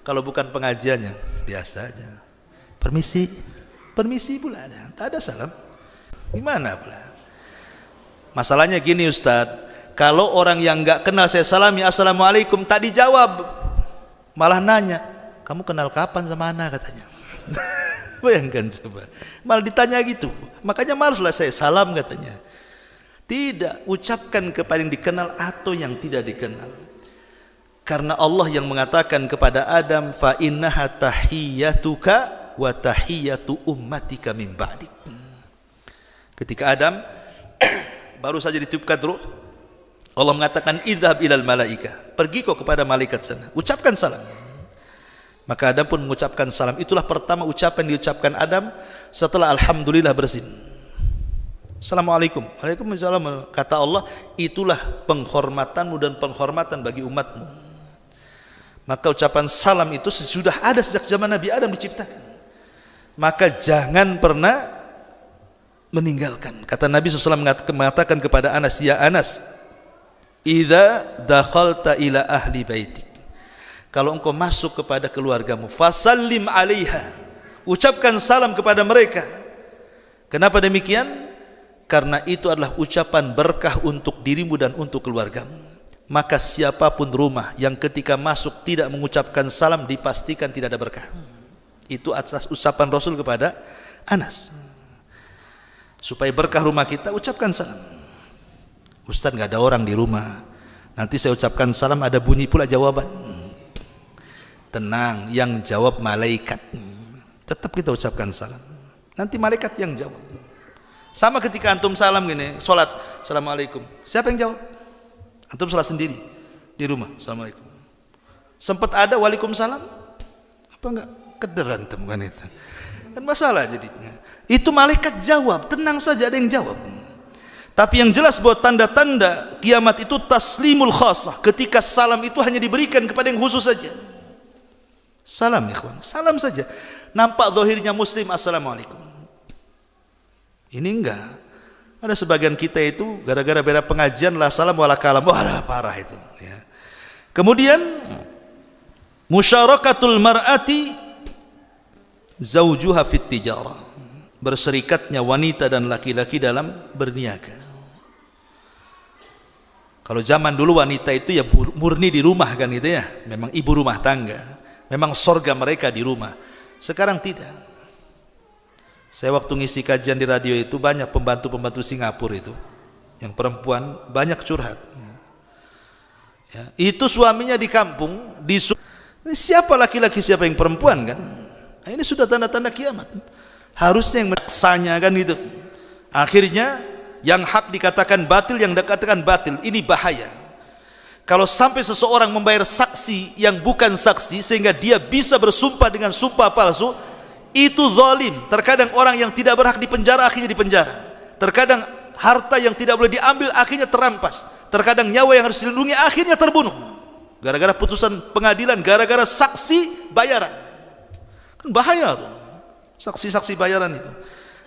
Kalau bukan pengajiannya biasa aja, permisi, permisi pula ada, tak ada salam. Gimana pula? Masalahnya gini Ustaz, kalau orang yang nggak kenal saya salami Assalamualaikum, tak dijawab, malah nanya, kamu kenal kapan sama ana katanya. Bayangkan coba, malah ditanya gitu. Makanya malaslah saya salam katanya. Tidak, ucapkan kepada yang dikenal atau yang tidak dikenal. Karena Allah yang mengatakan kepada Adam, fa innaha tahiyyatuka wa tahiyyatu ummatika min ba'dik. Ketika Adam baru saja ditiupkan ruh, Allah mengatakan idhab ilal malaika, pergi kau kepada malaikat sana, ucapkan salam. Maka Adam pun mengucapkan salam. Itulah pertama ucapan diucapkan Adam setelah alhamdulillah bersin. Assalamualaikum. Waalaikumsalam. Kata Allah, itulah penghormatanmu dan penghormatan bagi umatmu. Maka ucapan salam itu sudah ada sejak zaman Nabi Adam diciptakan. Maka jangan pernah meninggalkan. Kata Nabi SAW mengatakan kepada Anas, ya Anas, idza dakhalta ila ahli baitik, kalau engkau masuk kepada keluargamu, fasallim alaiha, ucapkan salam kepada mereka. Kenapa demikian? Karena itu adalah ucapan berkah untuk dirimu dan untuk keluargamu. Maka siapapun rumah yang ketika masuk tidak mengucapkan salam, dipastikan tidak ada berkah. Itu atas ucapan Rasul kepada Anas. Supaya berkah rumah kita, ucapkan salam. Ustaz nggak ada orang di rumah, nanti saya ucapkan salam ada bunyi pula jawaban. Tenang, yang jawab malaikat. Tetap kita ucapkan salam. Nanti malaikat yang jawab. Sama ketika antum salam gini, sholat, assalamualaikum. Siapa yang jawab? Antum sholat sendiri di rumah, assalamualaikum. Sempat ada waalaikumsalam? Apa enggak? Keder antum kan itu. Kan masalah jadinya. Itu malaikat jawab, tenang saja ada yang jawab. Tapi yang jelas buat tanda-tanda kiamat itu taslimul khasah. Ketika salam itu hanya diberikan kepada yang khusus saja. Salam ya kawan, salam saja. Nampak zahirnya muslim, assalamualaikum. Ini enggak. Ada sebagian kita itu gara-gara beda pengajian lah salam wala kalam. Wah, parah itu ya. Kemudian musyarakatul mar'ati zaujuha fit tijarah. Berserikatnya wanita dan laki-laki dalam berniaga. Kalau zaman dulu wanita itu ya murni di rumah kan gitu ya. Memang ibu rumah tangga. Memang sorga mereka di rumah. Sekarang tidak. Saya waktu ngisi kajian di radio itu banyak pembantu-pembantu Singapura itu yang perempuan banyak curhat ya, itu suaminya di kampung siapa laki-laki siapa yang perempuan kan. Nah, ini sudah tanda-tanda kiamat. Harusnya yang maksanya kan gitu. Akhirnya yang hak dikatakan batil, yang dikatakan batil. Ini bahaya. Kalau sampai seseorang membayar saksi yang bukan saksi sehingga dia bisa bersumpah dengan sumpah palsu, itu zalim. Terkadang orang yang tidak berhak dipenjara akhirnya dipenjara. Terkadang harta yang tidak boleh diambil akhirnya terampas. Terkadang nyawa yang harus dilindungi akhirnya terbunuh. Gara-gara putusan pengadilan, gara-gara saksi bayaran. Kan bahaya tuh. Saksi-saksi bayaran itu.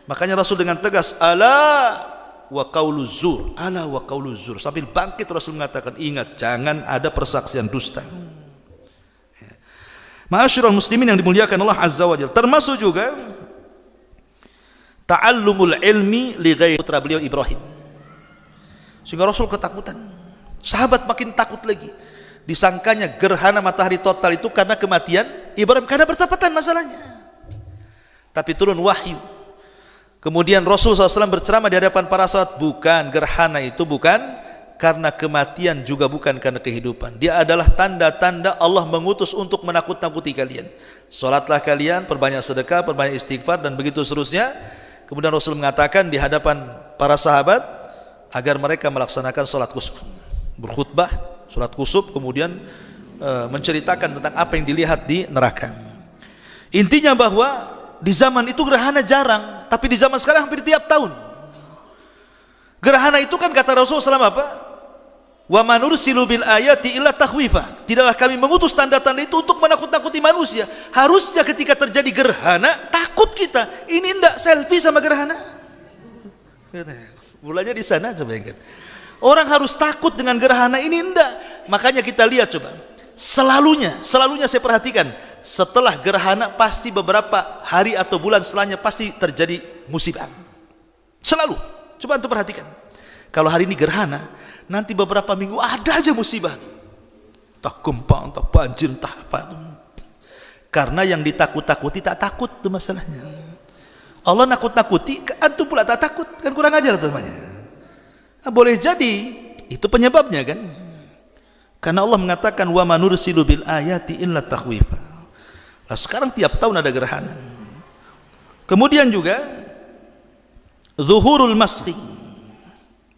Makanya Rasul dengan tegas, ala wa qaulu zur, ala wa qaulu zur. Sambil bangkit Rasul mengatakan, ingat jangan ada persaksian dusta. Ma'asyiral muslimin yang dimuliakan Allah Azza wa Jalla, termasuk juga ta'allumul ilmi li ghairi, putra beliau Ibrahim. Sehingga Rasul ketakutan. Sahabat makin takut lagi. Disangkanya gerhana matahari total itu karena kematian Ibrahim, karena bertepatan masalahnya. Tapi turun wahyu. Kemudian Rasul SAW berceramah di hadapan para sahabat, bukan gerhana itu, bukan karena kematian, juga bukan karena kehidupan. Dia adalah tanda-tanda Allah mengutus untuk menakut-nakuti kalian. Salatlah kalian, perbanyak sedekah, perbanyak istighfar, dan begitu seterusnya. Kemudian Rasul mengatakan di hadapan para sahabat agar mereka melaksanakan salat kusuf, berkhutbah salat kusuf, kemudian menceritakan tentang apa yang dilihat di neraka. Intinya bahwa di zaman itu gerhana jarang, tapi di zaman sekarang hampir tiap tahun. Gerhana itu kan kata Rasulullah SAW apa? Wa manursilu bil ayati illa takhwifa. Tidaklah kami mengutus tanda-tanda itu untuk menakut-nakuti manusia. Harusnya ketika terjadi gerhana takut kita. Ini enggak selfie sama gerhana. Mulanya di sana coba bayangkan. Orang harus takut dengan gerhana, ini enggak. Makanya kita lihat coba. Selalunya saya perhatikan, setelah gerhana pasti beberapa hari atau bulan setelahnya pasti terjadi musibah. Selalu. Coba antum perhatikan. Kalau hari ini gerhana, nanti beberapa minggu ada aja musibah. Entah gempa, entah banjir, entah apa. Karena yang ditakut-takuti tak takut itu masalahnya. Allah nakut-nakuti, antum pula tak takut, kan kurang ajar temannya. Nah, boleh jadi itu penyebabnya kan. Karena Allah mengatakan wa manursilu bil ayati illa takhwifa. Nah, sekarang tiap tahun ada gerhana. Kemudian juga zuhurul maskhi,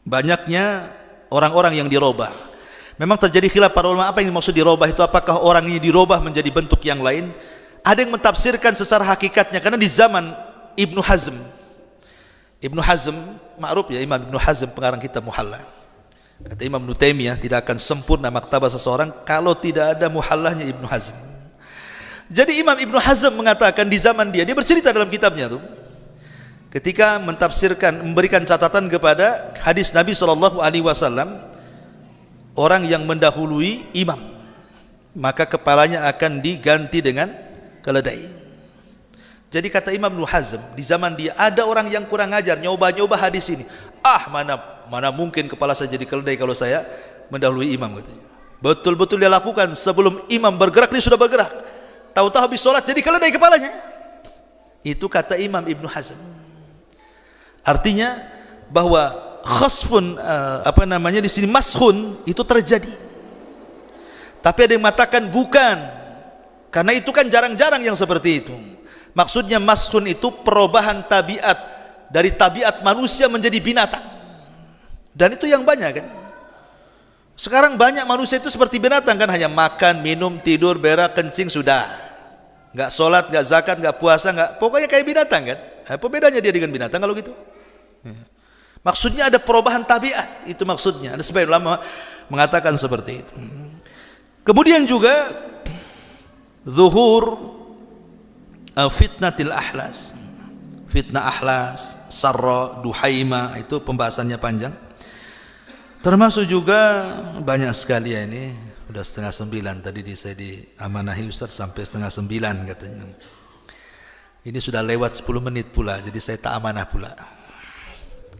banyaknya orang-orang yang dirubah. Memang terjadi khilaf para ulama apa yang dimaksud dirubah itu, apakah orang ini dirubah menjadi bentuk yang lain. Ada yang mentafsirkan secara hakikatnya, karena di zaman Ibnu Hazm ma'ruf ya, Imam Ibnu Hazm pengarang kitab Muhalla. Kata Imam Ibnu Taimiyah, tidak akan sempurna maktabah seseorang kalau tidak ada muhallahnya Ibnu Hazm. Jadi Imam Ibnu Hazm mengatakan di zaman dia bercerita dalam kitabnya tuh, ketika mentafsirkan, memberikan catatan kepada hadis Nabi SAW, orang yang mendahului imam maka kepalanya akan diganti dengan keledai. Jadi kata Imam Ibnu Hazm, di zaman dia ada orang yang kurang ajar, nyoba-nyoba hadis ini. Mana mungkin kepala saya jadi keledai kalau saya mendahului imam katanya. Betul-betul dia lakukan, sebelum imam bergerak dia sudah bergerak. Tahu-tahu habis sholat jadi keledai kepalanya. Itu kata Imam Ibnu Hazm. Artinya bahwa khasfun di sini maskhun itu terjadi. Tapi ada yang mengatakan bukan. Karena itu kan jarang-jarang yang seperti itu. Maksudnya mashun itu perubahan tabiat dari tabiat manusia menjadi binatang. Dan itu yang banyak kan. Sekarang banyak manusia itu seperti binatang kan, hanya makan, minum, tidur, berak, kencing, sudah. Enggak sholat, enggak zakat, enggak puasa, enggak, pokoknya kayak binatang kan. Apa bedanya dia dengan binatang kalau gitu? Maksudnya ada perubahan tabiat, itu maksudnya. Ada sebagian ulama mengatakan seperti itu. Kemudian juga zuhur fitnatil ahlas. Fitnah ahlas, sarra, duhaima, itu pembahasannya panjang. Termasuk juga banyak sekali ya ini. Udah 8:30 tadi saya diamanahi Ustaz sampai 8:30 katanya. Ini sudah lewat 10 menit pula, jadi saya tak amanah pula.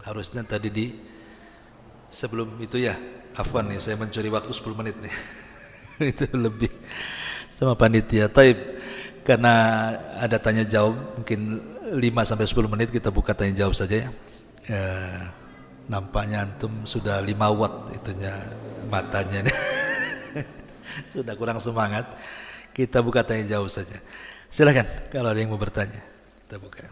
Harusnya tadi sebelum itu ya, afwan nih saya mencuri waktu 10 menit nih. Itu lebih sama panitia. Taib, karena ada tanya jawab mungkin 5 sampai 10 menit kita buka tanya jawab saja ya. Nampaknya antum sudah 5 watt itunya matanya nih. Sudah kurang semangat. Kita buka tanya jawab saja. Silakan kalau ada yang mau bertanya, kita buka.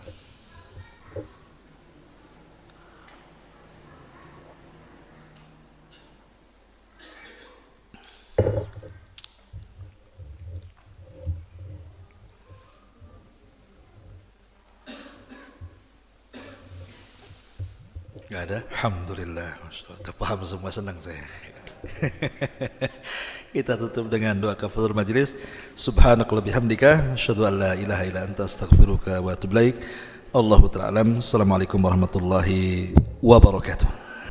Gak ada? Alhamdulillah, Masya Allah. Udah paham semua, senang saya. Kita tutup dengan doa kafaratul majlis. Subhanakallahumma bihamdika asyhadu an la ilaha illa anta astaghfiruka wa atubu ilaik. Allahu ta'ala alam. Assalamualaikum warahmatullahi wabarakatuh.